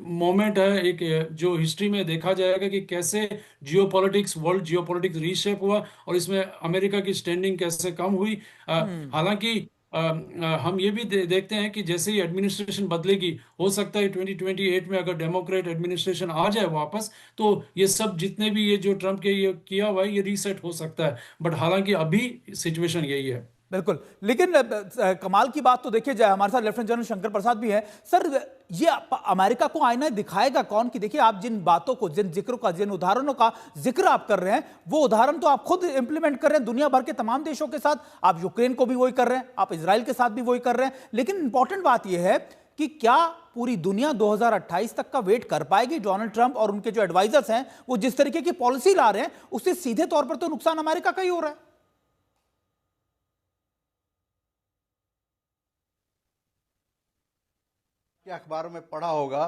मोमेंट है, एक जो हिस्ट्री में देखा जाएगा कि कैसे जियोपॉलिटिक्स, वर्ल्ड जियोपॉलिटिक्स रीशेप हुआ और इसमें अमेरिका की स्टैंडिंग कैसे कम हुई। हालांकि हम ये भी देखते हैं कि जैसे ही एडमिनिस्ट्रेशन बदलेगी, हो सकता है 2028 में अगर डेमोक्रेट एडमिनिस्ट्रेशन आ जाए वापस, तो ये सब जितने भी ये जो ट्रम्प के ये किया हुआ है, ये रीसेट हो सकता है। बट हालांकि अभी सिचुएशन यही है।
बिल्कुल, लेकिन कमाल की बात तो देखिए जाए, हमारे साथ लेफ्टिनेंट जनरल शंकर प्रसाद भी हैं। सर, ये अमेरिका को आईना दिखाएगा कौन कि देखिए आप जिन बातों को, जिन जिक्रों का, जिन उदाहरणों का जिक्र आप कर रहे हैं, वो उदाहरण तो आप खुद इंप्लीमेंट कर रहे हैं दुनिया भर के तमाम देशों के साथ। आप यूक्रेन को भी वही कर रहे हैं, आप इजराइल के साथ भी वही कर रहे हैं। लेकिन इंपॉर्टेंट बात यह है कि क्या पूरी दुनिया 2028 तक का वेट कर पाएगी? डोनाल्ड ट्रंप और उनके जो एडवाइजर्स हैं वो जिस तरीके की पॉलिसी ला रहे हैं, उससे सीधे तौर पर तो नुकसान अमेरिका का ही हो रहा है।
अखबारों में पढ़ा होगा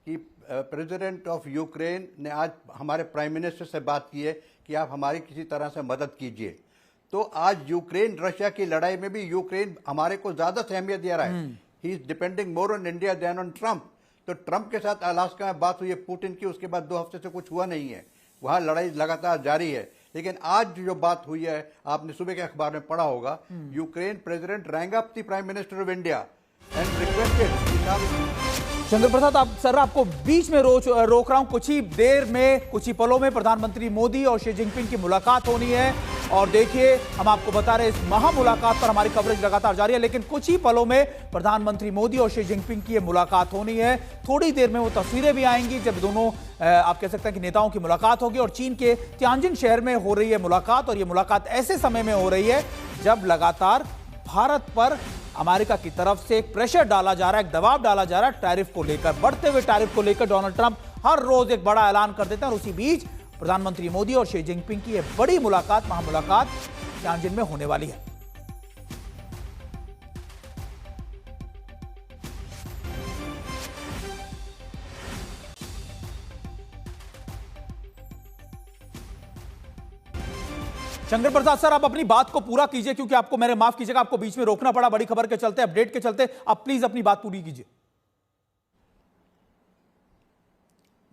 कि प्रेसिडेंट ऑफ यूक्रेन ने आज हमारे प्राइम मिनिस्टर से बात की है कि आप हमारी किसी तरह से मदद कीजिए। तो आज यूक्रेन रशिया की लड़ाई में भी यूक्रेन हमारे को ज्यादा अहमियत दे रहा है। He is depending more on India than on Trump. तो ट्रंप के साथ अलास्का में बात हुई है पुतिन की, उसके बाद 2 हफ्ते से कुछ हुआ नहीं है, वहां लड़ाई लगातार जारी है। लेकिन आज जो बात हुई है, आपने सुबह के अखबार में पढ़ा होगा, Ukraine president rang up the prime minister of India and requested।
Shankar Prasad, आप सर आपको बीच में रोक रहा हूं। कुछ ही देर में, कुछ ही पलों में प्रधानमंत्री मोदी और शी जिनपिंग की मुलाकात होनी है। और देखिए, हम आपको बता रहे हैं इस महा मुलाकात पर हमारी कवरेज लगातार जारी है, लेकिन कुछ ही पलों में प्रधानमंत्री मोदी और शी जिनपिंग की मुलाकात होनी है। थोड़ी देर में वो तस्वीरें भी आएंगी जब दोनों आप कह सकते हैं कि नेताओं की मुलाकात होगी। और चीन के तियानजिन शहर में हो रही है मुलाकात, और ये मुलाकात ऐसे समय में हो रही है जब लगातार भारत पर अमेरिका की तरफ से एक प्रेशर डाला जा रहा है, एक दबाव डाला जा रहा है टैरिफ को लेकर। बढ़ते हुए टैरिफ को लेकर डोनाल्ड ट्रंप हर रोज एक बड़ा ऐलान कर देते हैं, और उसी बीच प्रधानमंत्री मोदी और शी जिनपिंग की यह बड़ी मुलाकात, महामुलाकात तियानजिन में होने वाली है। शंकर प्रसाद सर, आप अपनी बात को पूरा कीजिए, क्योंकि आपको, मैंने माफ कीजिएगा, आपको बीच में रोकना पड़ा बड़ी खबर के चलते, अपडेट के चलते। आप प्लीज अपनी बात पूरी कीजिए।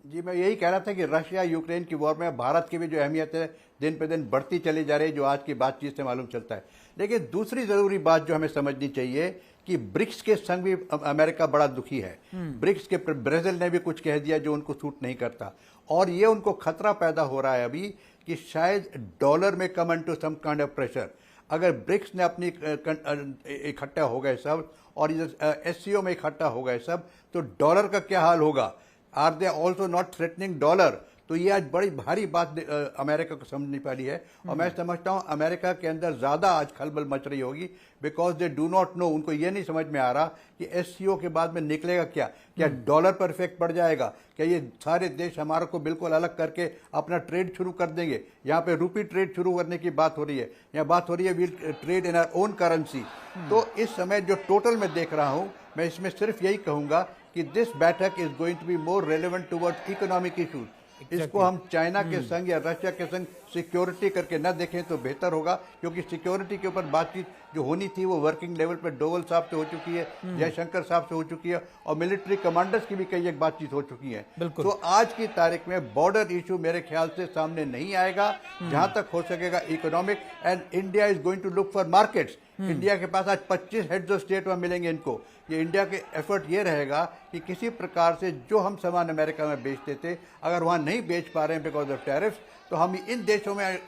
जी, मैं यही कह रहा था कि रशिया यूक्रेन की वॉर में भारत की भी जो अहमियत है दिन पे दिन बढ़ती चली जा रही है, जो आज की बातचीत से मालूम चलता है। लेकिन दूसरी जरूरी बात जो हमें समझनी चाहिए कि ब्रिक्स के संग भी अमेरिका बड़ा दुखी है। ब्रिक्स के ब्राजील ने भी कुछ कह दिया जो उनको सूट नहीं करता, और ये उनको खतरा पैदा हो रहा है अभी कि शायद डॉलर में come into some kind of pressure. अगर ब्रिक्स ने अपनी इकट्ठा हो गए सब और इधर एससीओ में इकट्ठा हो गए सब, तो डॉलर का क्या हाल होगा? Are they also not threatening dollar? तो ये आज बड़ी भारी बात अमेरिका को समझ नहीं पा रही है, और मैं समझता हूं अमेरिका के अंदर ज्यादा आज खलबल मच रही होगी, because they do not know. उनको ये नहीं समझ में आ रहा कि एससीओ के बाद में निकलेगा क्या। क्या डॉलर पर इफेक्ट पड़ जाएगा? क्या ये सारे देश हमारे को बिल्कुल अलग करके अपना ट्रेड शुरू कर देंगे? यहाँ पे रूपी ट्रेड शुरू करने की बात हो रही है, यहाँ बात हो रही है will trade in our own currency. तो इस समय जो टोटल में देख रहा हूं, मैं इसमें सिर्फ यही कहूंगा कि दिस बैठक is going to be more relevant towards economic issues. इसको हम चाइना के संग या रशिया के संग सिक्योरिटी करके न देखें तो बेहतर होगा, क्योंकि सिक्योरिटी के ऊपर बातचीत जो होनी थी वो वर्किंग लेवल पर डोवल साहब से हो चुकी है, जयशंकर साहब से हो चुकी है, और मिलिट्री कमांडर्स की भी कई एक बातचीत हो चुकी है। तो आज की तारीख में बॉर्डर इशू मेरे ख्याल से सामने नहीं आएगा, जहां तक हो सकेगा economic. And India is going to look for markets. India के पास आज 25 हेड्स ऑफ स्टेट वहां मिलेंगे इनको। ये इंडिया के एफर्ट ये रहेगा कि किसी प्रकार से जो हम सामान अमेरिका में बेचते थे, अगर वहां नहीं बेच पा रहे हैं बिकॉज ऑफ टैरिफ्स, तो हम इन देशों में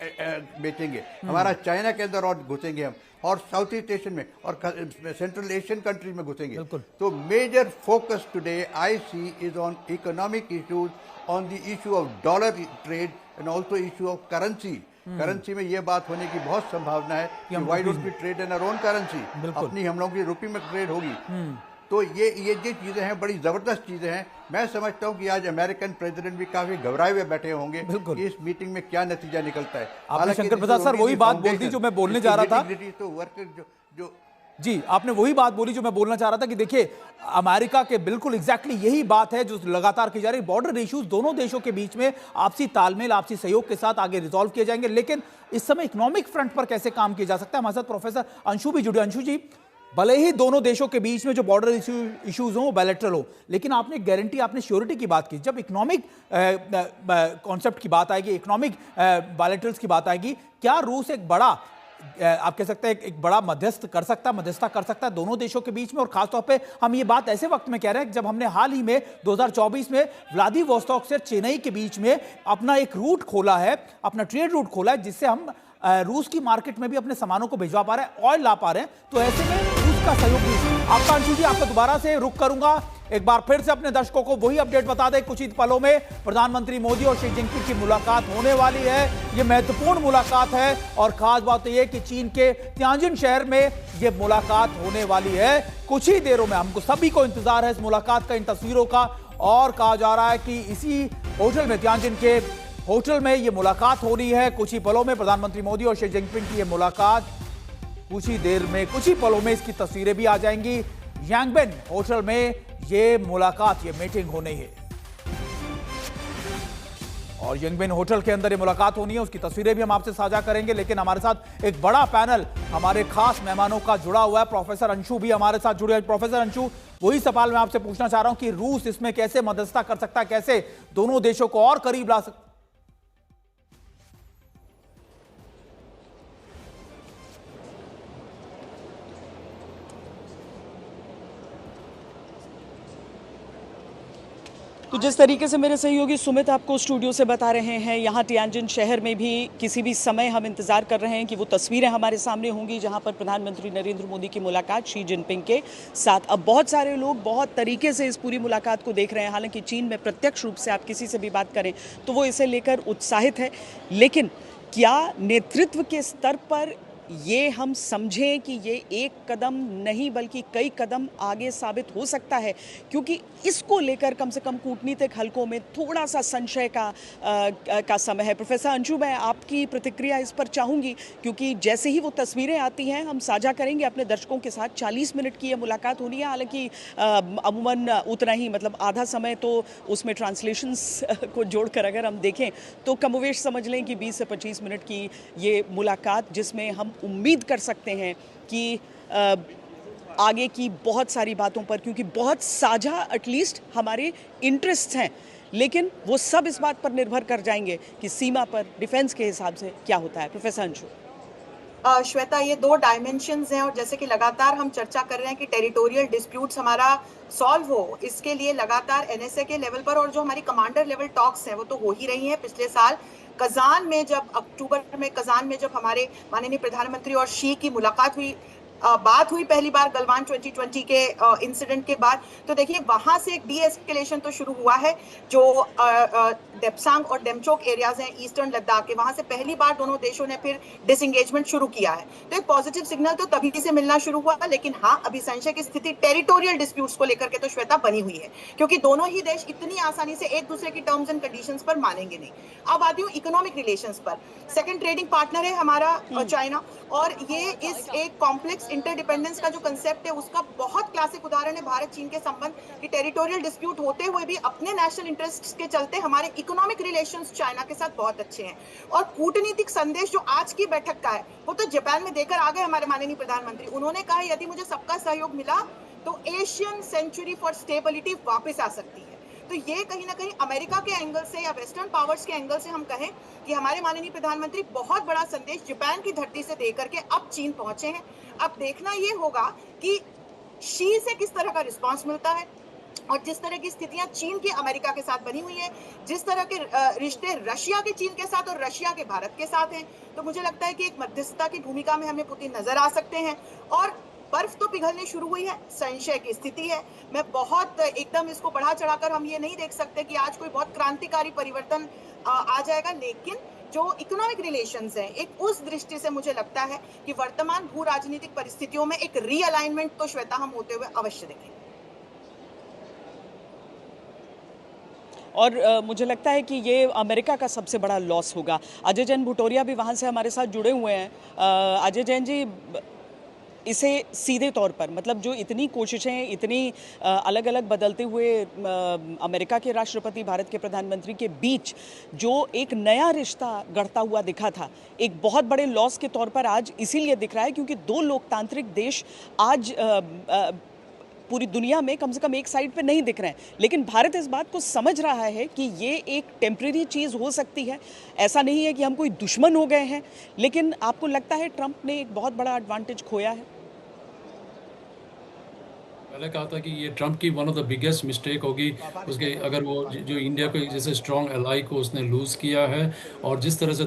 बेचेंगे। हमारा चाइना के अंदर और घुसेंगे हम, और साउथ ईस्ट एशियन में और सेंट्रल एशियन कंट्री में घुसेंगे। तो major focus today I see is on economic issues, on the issue of dollar trade and also issue of currency. Currency में ये बात होने की बहुत संभावना है कि why don't we trade in our own currency, अपनी हम लोगों की रुपये में ट्रेड होगी। तो ये जो चीजें हैं बड़ी जबरदस्त चीजें हैं। मैं समझता हूं कि आज अमेरिकन प्रेसिडेंट भी काफी घबराए हुए बैठे होंगे कि इस मीटिंग में क्या नतीजा निकलता है।
आपने शंकर प्रसाद सर वही बात बोल दी जो मैं बोलने जा रहा था।
तो वर्कर जो
जी, आपने वही बात बोली जो मैं बोलना चाह रहा था कि देखिए, अमेरिका के बिल्कुल एग्जैक्टली यही बात है जो लगातार की जा रही है। बॉर्डर इश्यूज दोनों देशों के बीच में आपसी तालमेल, आपसी सहयोग के साथ आगे रिजॉल्व किए जाएंगे। लेकिन इस समय इकोनॉमिक फ्रंट पर कैसे काम किया जा सकता है, हमारे साथ प्रोफेसर अंशु भी जुड़े। अंशु जी, भले ही दोनों देशों के बीच में जो बॉर्डर इश्यूज हो बायलैटरल हो, लेकिन आपने गारंटी, आपने श्योरिटी की बात की। जब इकोनॉमिक कॉन्सेप्ट की बात आएगी, इकोनॉमिक बायलैटरल्स की बात आएगी, क्या रूस एक बड़ा, आप कह सकते हैं एक बड़ा मध्यस्थता कर सकता है दोनों देशों के बीच में? और खासतौर पे हम ये बात ऐसे वक्त में कह रहे हैं जब हमने हाल ही में 2024 में व्लादिवोस्तोक से चेन्नई के बीच में अपना एक रूट खोला है, अपना ट्रेड रूट खोला है, जिससे हम रूस की मार्केट में भी अपने सामानों को भिजवा पा रहे हैं, ऑयल ला पा रहे हैं। तो ऐसे में रूस का सहयोग भी। आपका अंशु जी, आपको दोबारा से रुक करूंगा, एक बार फिर से अपने दर्शकों को वही अपडेट बता दें। कुछ ही पलों में प्रधानमंत्री मोदी और शी जिनपिंग की मुलाकात होने वाली है। यह महत्वपूर्ण मुलाकात है, और खास बात यह कि चीन के तियानजिन शहर में यह मुलाकात होने वाली है। कुछ ही देरों में हमको सभी को इंतजार है इस मुलाकात का, इन तस्वीरों का। और कहा जा रहा है कि इसी होटल में, तियानजिन के होटल में यह मुलाकात हो रही है। कुछ ही पलों में प्रधानमंत्री मोदी और शी जिनपिंग की यह मुलाकात, कुछ ही देर में, कुछ ही पलों में इसकी तस्वीरें भी आ जाएंगी। यांगबिन होटल में ये मुलाकात, ये मीटिंग होनी है, और यांगबिन होटल के अंदर ये मुलाकात होनी है। उसकी तस्वीरें भी हम आपसे साझा करेंगे। लेकिन हमारे साथ एक बड़ा पैनल हमारे खास मेहमानों का जुड़ा हुआ है। प्रोफेसर अंशु भी हमारे साथ जुड़े हैं। प्रोफेसर अंशु, वही सवाल मैं आपसे पूछना चाह रहा हूं कि रूस इसमें कैसे मध्यस्थता कर सकता है, कैसे दोनों देशों को और करीब ला सकता?
तो जिस तरीके से मेरे सहयोगी सुमित आपको स्टूडियो से बता रहे हैं, यहाँ तियानजिन शहर में भी किसी भी समय हम इंतजार कर रहे हैं कि वो तस्वीरें हमारे सामने होंगी जहाँ पर प्रधानमंत्री नरेंद्र मोदी की मुलाकात शी जिनपिंग के साथ। अब बहुत सारे लोग बहुत तरीके से इस पूरी मुलाकात को देख रहे हैं। हालांकि चीन में प्रत्यक्ष रूप से आप किसी से भी बात करें तो वो इसे लेकर उत्साहित है, लेकिन क्या नेतृत्व के स्तर पर ये हम समझें कि ये एक कदम नहीं बल्कि कई कदम आगे साबित हो सकता है, क्योंकि इसको लेकर कम से कम कूटनीतिक हलकों में थोड़ा सा संशय का समय है। प्रोफेसर अंशु, मैं आपकी प्रतिक्रिया इस पर चाहूँगी, क्योंकि जैसे ही वो तस्वीरें आती हैं हम साझा करेंगे अपने दर्शकों के साथ। 40 मिनट की ये मुलाकात होनी है, हालांकि अमूमन उतना ही, मतलब आधा समय तो उसमें ट्रांसलेशंस को जोड़कर अगर हम देखें तो कमोवेश समझ लें कि 20 से 25 मिनट की ये मुलाकात, जिसमें हम उम्मीद कर सकते हैं कि आगे की बहुत सारी बातों पर, क्योंकि बहुत साझा एटलीस्ट हमारे इंटरेस्ट हैं, लेकिन वो सब इस बात पर निर्भर कर जाएंगे कि सीमा पर डिफेंस के हिसाब से क्या होता है। प्रोफेसर अंशु।
श्वेता, ये दो डायमेंशंस हैं और जैसे कि लगातार हम चर्चा कर रहे हैं कि टेरिटोरियल डिस्प्यूट्स हमारा सॉल्व हो, इसके लिए लगातार एनएसए के लेवल पर और जो हमारी कमांडर लेवल टॉक्स हैं वो तो हो ही रही हैं। पिछले साल कजान में जब अक्टूबर में कजान में जब हमारे माननीय प्रधानमंत्री और शी की मुलाकात हुई, बात हुई पहली बार गलवान 2020 के इंसिडेंट के बाद, तो देखिए वहां से एक डीएस्केलेशन तो शुरू हुआ है। जो डेप्सांग और डेमचोक एरियाज हैं ईस्टर्न लद्दाख के, वहां से पहली बार दोनों देशों ने फिर डिसएंगेजमेंट शुरू किया है। तो एक पॉजिटिव सिग्नल तो तभी से मिलना शुरू हुआ, लेकिन हाँ, अभी संशय की स्थिति टेरिटोरियल डिस्प्यूट्स को लेकर के तो श्वेता बनी हुई है, क्योंकि दोनों ही देश इतनी आसानी से एक दूसरे की टर्म्स एंड कंडीशंस पर मानेंगे नहीं। अब आती हूँ इकोनॉमिक रिलेशंस पर। सेकंड ट्रेडिंग पार्टनर है हमारा चाइना, और ये इस एक कॉम्प्लेक्स इंटरडिपेंडेंस का जो कंसेप्ट है उसका बहुत क्लासिक उदाहरण है भारत चीन के संबंध की। टेरिटोरियल डिस्प्यूट होते हुए भी अपने नेशनल इंटरेस्ट के चलते हमारे इकोनॉमिक रिलेशंस चाइना के साथ बहुत अच्छे हैं। और कूटनीतिक संदेश जो आज की बैठक का है वो तो जापान में देकर आ गए हमारे माननीय प्रधानमंत्री। उन्होंने कहा यदि मुझे सबका सहयोग मिला तो एशियन सेंचुरी फॉर स्टेबिलिटी वापस आ सकती है। तो ये कहीं ना कहीं अमेरिका के एंगल से या वेस्टर्न पावर्स के एंगल से हम कहें कि हमारे माननीय प्रधानमंत्री बहुत बड़ा संदेश जापान की धरती से देकर के अब चीन पहुंचे हैं। अब देखना ये होगा कि शी से किस तरह का रिस्पांस मिलता है, और जिस तरह की स्थितियां चीन की अमेरिका के साथ बनी हुई है, जिस तरह के रिश्ते रशिया के चीन के साथ और रशिया के भारत के साथ हैं, तो मुझे लगता है कि एक मध्यस्थता की भूमिका में हमें पुतिन नजर आ सकते हैं। और बर्फ तो पिघलने शुरू हुई है, संशय की स्थिति है। मैं बहुत एकदम इसको बढ़ा चढ़ाकर हम ये नहीं देख सकते कि आज कोई बहुत क्रांतिकारी परिवर्तन आ जाएगा, लेकिन जो इकोनॉमिक रिलेशंस हैं एक उस दृष्टि से मुझे लगता है कि वर्तमान भू राजनीतिक परिस्थितियों में एक रीअलाइनमेंट तो श्वेता हम होते हुए अवश्य देखेंगे।
और मुझे लगता है कि ये अमेरिका का सबसे बड़ा लॉस होगा। अजय जैन भुटोरिया भी वहाँ से हमारे साथ जुड़े हुए हैं। अजय जैन जी, इसे सीधे तौर पर, मतलब जो इतनी कोशिशें, इतनी अलग अलग बदलते हुए अमेरिका के राष्ट्रपति, भारत के प्रधानमंत्री के बीच जो एक नया रिश्ता गढ़ता हुआ दिखा था, एक बहुत बड़े लॉस के तौर पर आज इसीलिए दिख रहा है क्योंकि दो लोकतांत्रिक देश आज पूरी दुनिया में कम से कम एक साइड पे नहीं दिख रहे हैं। लेकिन भारत इस बात को समझ रहा है कि ये एक टेम्परेरी चीज़ हो सकती है। ऐसा नहीं है कि हम कोई दुश्मन हो गए हैं, लेकिन आपको लगता है ट्रंप ने एक बहुत बड़ा एडवांटेज खोया है?
पहले कहा था कि ये ट्रंप की one of the biggest mistake होगी उसके, अगर वो जो इंडिया को जैसे स्ट्रॉन्ग एलाई को उसने लूज़ किया है, और जिस तरह से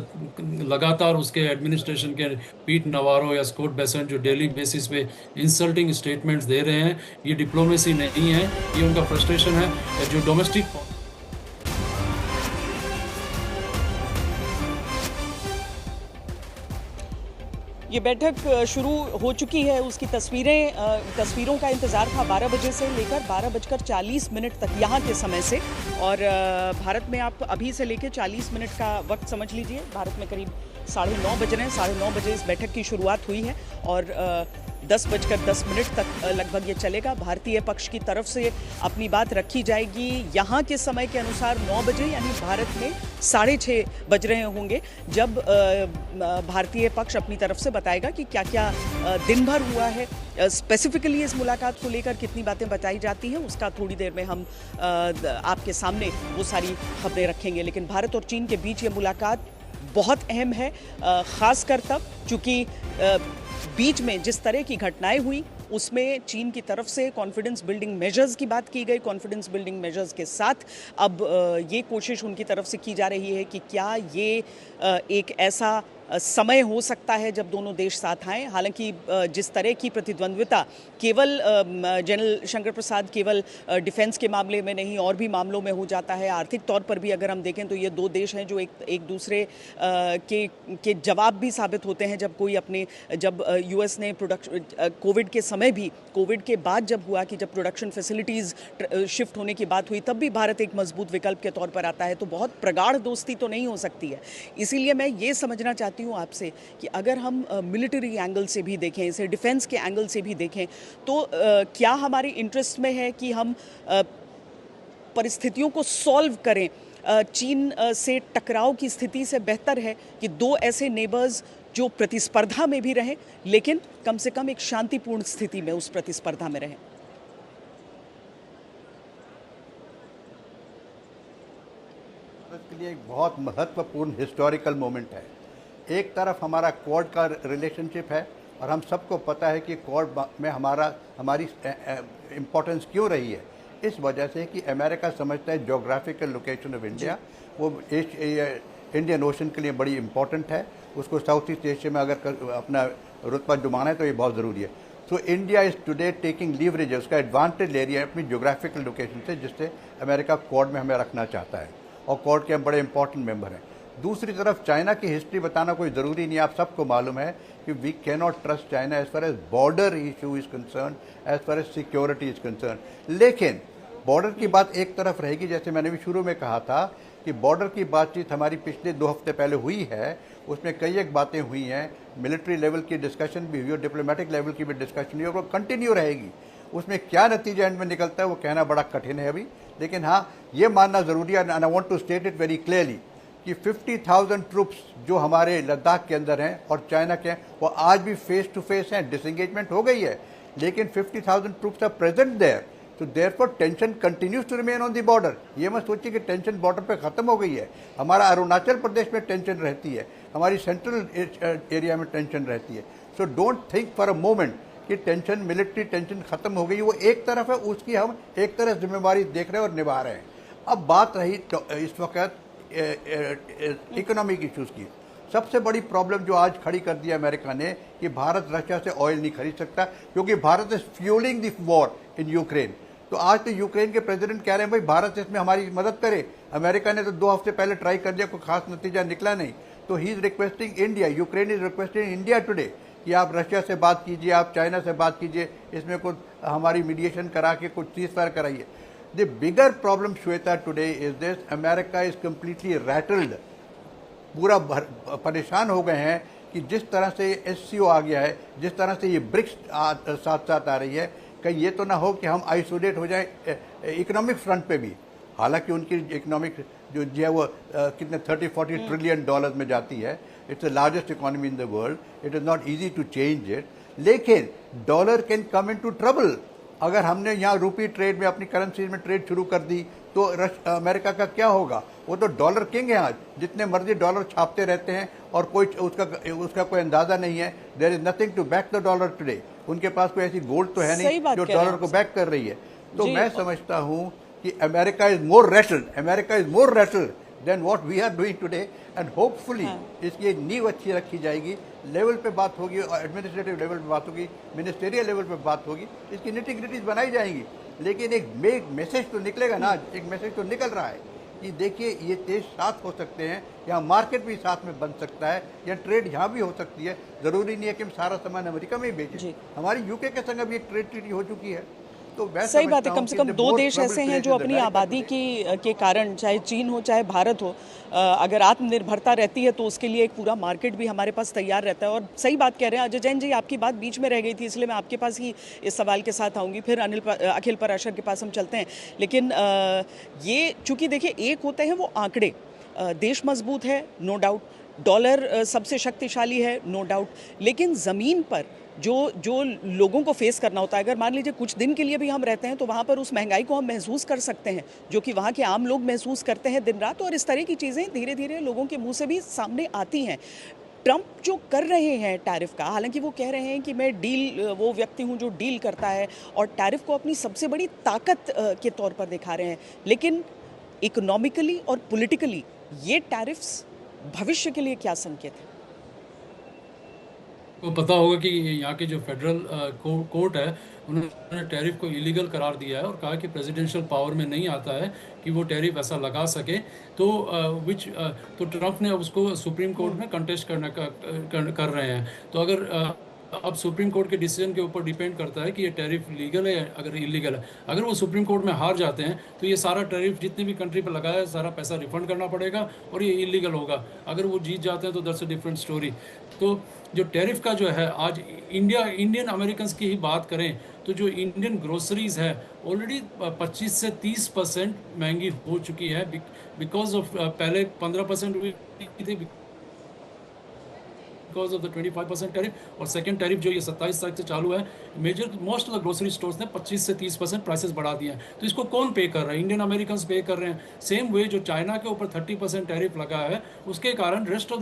लगातार उसके एडमिनिस्ट्रेशन के पीट नवारो या स्कॉट बेसेंट जो डेली बेसिस पे इंसल्टिंग स्टेटमेंट्स दे रहे हैं, ये डिप्लोमेसी नहीं है, ये उनका फ्रस्ट्रेशन है। जो डोमेस्टिक
ये बैठक शुरू हो चुकी है, उसकी तस्वीरों का इंतज़ार था 12 बजे से लेकर 12:40 तक यहाँ के समय से। और भारत में आप अभी से लेकर 40 मिनट का वक्त समझ लीजिए। भारत में करीब 9:30 बज रहे हैं, 9:30 बजे इस बैठक की शुरुआत हुई है और 10:10 तक लगभग ये चलेगा। भारतीय पक्ष की तरफ से अपनी बात रखी जाएगी यहाँ के समय के अनुसार 9 बजे, यानी भारत में 6:30 बज रहे होंगे जब भारतीय पक्ष अपनी तरफ से बताएगा कि क्या क्या दिन भर हुआ है। स्पेसिफिकली इस मुलाकात को लेकर कितनी बातें बताई जाती हैं उसका थोड़ी देर में हम आपके सामने वो सारी खबरें रखेंगे। लेकिन भारत और चीन के बीच ये मुलाकात बहुत अहम है, ख़ासकर तब चूँकि बीच में जिस तरह की घटनाएं हुई उसमें चीन की तरफ से कॉन्फिडेंस बिल्डिंग मेजर्स की बात की गई। कॉन्फिडेंस बिल्डिंग मेजर्स के साथ अब ये कोशिश उनकी तरफ से की जा रही है कि क्या ये एक ऐसा समय हो सकता है जब दोनों देश साथ आएँ। हालांकि जिस तरह की प्रतिद्वंद्विता केवल जनरल शंकर प्रसाद केवल डिफेंस के मामले में नहीं और भी मामलों में हो जाता है, आर्थिक तौर पर भी अगर हम देखें तो ये दो देश हैं जो एक दूसरे के जवाब भी साबित होते हैं। जब यूएस ने कोविड के समय भी, कोविड के बाद जब हुआ कि जब प्रोडक्शन फैसिलिटीज़ शिफ्ट होने की बात हुई, तब भी भारत एक मजबूत विकल्प के तौर पर आता है। तो बहुत प्रगाढ़ दोस्ती तो नहीं हो सकती है। इसीलिए मैं ये समझना चाहती हूँ आपसे कि अगर हम मिलिट्री एंगल से भी देखें, इसे डिफेंस के एंगल से भी देखें, तो क्या हमारे इंटरेस्ट में है कि हम परिस्थितियों को सॉल्व करें। चीन से टकराव की स्थिति से बेहतर है कि दो ऐसे नेबर्स जो प्रतिस्पर्धा में भी रहें, लेकिन कम से कम एक शांतिपूर्ण स्थिति में उस प्रतिस्पर्धा में रहें।
के लिए एक बहुत महत्वपूर्ण हिस्टोरिकल मोमेंट है। एक तरफ हमारा क्वाड का रिलेशनशिप है और हम सबको पता है कि क्वाड में हमारी इम्पोर्टेंस क्यों रही है। इस वजह से कि अमेरिका समझता है ज्योग्राफिकल लोकेशन ऑफ इंडिया वो इंडियन ओशन के लिए बड़ी इंपॉर्टेंट है। उसको साउथ ईस्ट एशिया में अगर अपना रुतबा जुमाना है तो ये बहुत ज़रूरी है। So India is today taking leverage, उसका एडवांटेज ले रही है अपनी ज्योग्राफिकल लोकेशन से, जिससे अमेरिका क्वाड में हमें रखना चाहता है और क्वाड के हम बड़े इंपॉर्टेंट मेंबर हैं। दूसरी तरफ चाइना की हिस्ट्री बताना कोई ज़रूरी नहीं, आप सबको मालूम है कि we can not trust China as far as border issue is concern, as far as security is concern. लेकिन बॉर्डर की बात एक तरफ रहेगी, जैसे मैंने भी शुरू में कहा था कि बॉर्डर की बातचीत हमारी पिछले 2 हफ्ते पहले हुई है, उसमें कई एक बातें हुई हैं, मिलिट्री लेवल की डिस्कशन भी हुई और डिप्लोमेटिक लेवल की भी डिस्कशन हुई और वो कंटिन्यू रहेगी। उसमें क्या नतीजा एंड में निकलता है वो कहना बड़ा कठिन है अभी, लेकिन हाँ ये मानना ज़रूरी है, and I want to state it very clearly कि 50,000 ट्रूप्स जो हमारे लद्दाख के अंदर हैं और चाइना के हैं वो आज भी फेस टू फेस हैं। डिसंगेजमेंट हो गई है लेकिन 50,000 ट्रूप्स आर प्रेजेंट देयर, तो therefore tension continues to remain on the border. ये मत सोचिए कि टेंशन बॉर्डर पे खत्म हो गई है। हमारा अरुणाचल प्रदेश में टेंशन रहती है, हमारी सेंट्रल एरिया में टेंशन रहती है। So don't think for a moment कि टेंशन, मिलिट्री टेंशन खत्म हो गई, वो एक तरफ है, उसकी हम एक तरफ जिम्मेवारी देख रहे हैं और निभा रहे हैं। अब बात रही इस वक्त इकोनॉमिक इश्यूज की। सबसे बड़ी प्रॉब्लम जो आज खड़ी कर दिया अमेरिका ने कि भारत रशिया से ऑयल नहीं खरीद सकता क्योंकि Bharat is fuelling the war in Ukraine. तो आज तो यूक्रेन के प्रेसिडेंट कह रहे हैं भाई भारत इसमें हमारी मदद करे। अमेरिका ने तो 2 हफ्ते पहले ट्राई कर दिया, कोई खास नतीजा निकला नहीं। तो he is requesting India, Ukraine is requesting India today कि आप रशिया से बात कीजिए, आप चाइना से बात कीजिए, इसमें कुछ हमारी मीडिएशन करा के कुछ सीज़फायर कराइए। The bigger problem Shweta today is this, America is completely rattled, पूरा परेशान हो गए हैं कि जिस तरह से SCO आ गया है, जिस तरह से ये ब्रिक्स साथ साथ आ रही है, कहीं ये तो ना हो कि हम आइसोलेट हो जाए इकोनॉमिक फ्रंट पे भी। हालांकि उनकी इकोनॉमिक जो है वो कितने 30-40 ट्रिलियन डॉलर में जाती है, it's the largest economy in the world, it is not easy to change it. लेकिन dollar can come into trouble. अगर हमने यहाँ रूपी ट्रेड में अपनी करेंसी में ट्रेड शुरू कर दी तो अमेरिका का क्या होगा? वो तो डॉलर किंग है आज, जितने मर्जी डॉलर छापते रहते हैं और कोई उसका कोई अंदाजा नहीं है। There is nothing to back the dollar today. उनके पास कोई ऐसी गोल्ड तो है नहीं जो डॉलर को बैक कर रही है। तो मैं समझता हूँ कि America is more rattled than what we are doing today, and hopefully इसकी एक नींव अच्छी रखी जाएगी। लेवल पे बात होगी और एडमिनिस्ट्रेटिव लेवल पे बात होगी, मिनिस्टेरियल लेवल पे बात होगी, इसकी निटी-ग्रिटीज बनाई जाएंगी। लेकिन एक मैसेज तो निकलेगा ना, एक मैसेज तो निकल रहा है कि देखिए ये देश साथ हो सकते हैं, यहाँ मार्केट भी साथ में बन सकता है, या ट्रेड यहाँ भी हो सकती है। ज़रूरी नहीं है कि हम सारा सामान अमेरिका में ही बेचें। हमारी यूके के संग अभी एक ट्रेड ट्रीटी हो चुकी है। तो
सही बात है, कम से कम 2 देश ऐसे हैं जो अपनी आबादी के कारण, चाहे चीन हो चाहे भारत हो, अगर आत्मनिर्भरता रहती है तो उसके लिए एक पूरा मार्केट भी हमारे पास तैयार रहता है। और सही बात कह रहे हैं अजय जैन जी, आपकी बात बीच में रह गई थी इसलिए मैं आपके पास ही इस सवाल के साथ आऊँगी, फिर अखिल पराशर के पास हम चलते हैं। लेकिन ये चूँकि देखिए एक होते हैं वो आंकड़े, देश मजबूत है नो डाउट, डॉलर सबसे शक्तिशाली है नो डाउट, लेकिन ज़मीन पर जो लोगों को फेस करना होता है, अगर मान लीजिए कुछ दिन के लिए भी हम रहते हैं तो वहाँ पर उस महंगाई को हम महसूस कर सकते हैं जो कि वहाँ के आम लोग महसूस करते हैं दिन रात। और इस तरह की चीज़ें धीरे धीरे लोगों के मुंह से भी सामने आती हैं। ट्रंप जो कर रहे हैं टैरिफ का, हालांकि वो कह रहे हैं कि मैं वो व्यक्ति हूँ जो डील करता है और टैरिफ को अपनी सबसे बड़ी ताकत के तौर पर दिखा रहे हैं, लेकिन इकोनॉमिकली और पॉलिटिकली ये टैरिफ्स भविष्य के लिए क्या संकेत है?
को पता होगा कि यहाँ के जो फेडरल कोर्ट है, उन्होंने टैरिफ को इलीगल करार दिया है और कहा कि प्रेसिडेंशियल पावर में नहीं आता है कि वो टैरिफ ऐसा लगा सके। तो तो ट्रम्प ने अब उसको सुप्रीम कोर्ट में कंटेस्ट कर रहे हैं। तो अगर अब सुप्रीम कोर्ट के डिसीजन के ऊपर डिपेंड करता है कि ये टैरिफ लीगल है या अगर इलीगल है। अगर वो सुप्रीम कोर्ट में हार जाते हैं तो ये सारा टैरिफ जितनी भी कंट्री पर लगाया है सारा पैसा रिफंड करना पड़ेगा और ये इलीगल होगा। अगर वो जीत जाते हैं तो दैट्स अ डिफरेंट स्टोरी। तो जो टैरिफ का जो है, आज इंडियन अमेरिकन की ही बात करें तो जो इंडियन ग्रोसरीज है ऑलरेडी 25 से 30% महंगी हो चुकी है बिकॉज ऑफ पहले 15% हुई थी बिकॉज ऑफ द 25% टैरिफ, और सेकंड टैरिफ जो ये 27 तारीख से चालू है, most of the grocery stores ने 25 से 30% प्राइसेस बढ़ा दिए हैं। तो इसको कौन पे कर रहा है? इंडियन अमेरिकन पे कर रहे हैं। सेम वे जो चाइना के ऊपर 30% टैरिफ लगा है, उसके कारण रेस्ट ऑफ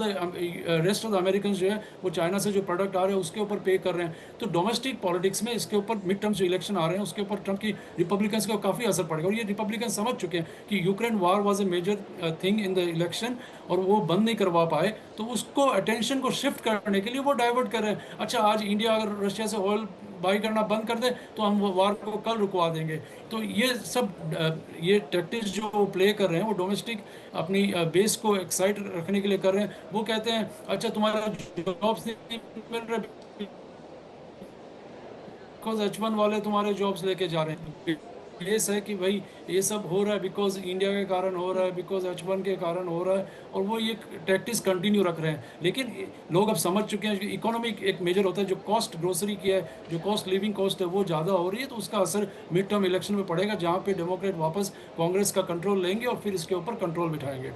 द अमेरिकन जो है वो चाइना से जो प्रोडक्ट आ रहे हैं उसके ऊपर पे कर रहे हैं। तो डोमेस्टिक पॉलिटिक्स में इसके ऊपर मिड टर्म्स जो इलेक्शन आ रहे हैं उसके ऊपर ट्रम्प की रिपब्लिकन्स को काफ़ी असर पड़ेगा। और ये रिपब्लिकन समझ चुके हैं कि Ukraine war was a major thing in the election और वो बंद नहीं करवा पाए, तो उसको अटेंशन को शिफ्ट करने के लिए वो डाइवर्ट कर रहे हैं। अच्छा, आज इंडिया अगर रशिया से ऑयल बाई करना बंद कर दे तो हम वो वार को कल रुकवा देंगे। तो ये सब ये टैक्टिक्स जो प्ले कर रहे हैं वो डोमेस्टिक अपनी बेस को एक्साइट रखने के लिए कर रहे हैं। वो कहते हैं अच्छा तुम्हारा जॉब्स नहीं मिल रहे बिकॉज H1 वाले तुम्हारे जॉब्स लेके जा रहे हैं। केस है कि भाई ये सब हो रहा है बिकॉज इंडिया के कारण हो रहा है, बिकॉज H1 के कारण हो रहा है, और वो ये टैक्टिक्स कंटिन्यू रख रहे हैं। लेकिन लोग अब समझ चुके हैं कि इकोनॉमिक एक मेजर होता है, जो कॉस्ट ग्रोसरी की है, जो कॉस्ट लिविंग कॉस्ट है वो ज़्यादा हो रही है, तो उसका असर मिड टर्म इलेक्शन में पड़ेगा, जहाँ पे डेमोक्रेट वापस कांग्रेस का कंट्रोल लेंगे और फिर इसके ऊपर कंट्रोल बिठाएंगे।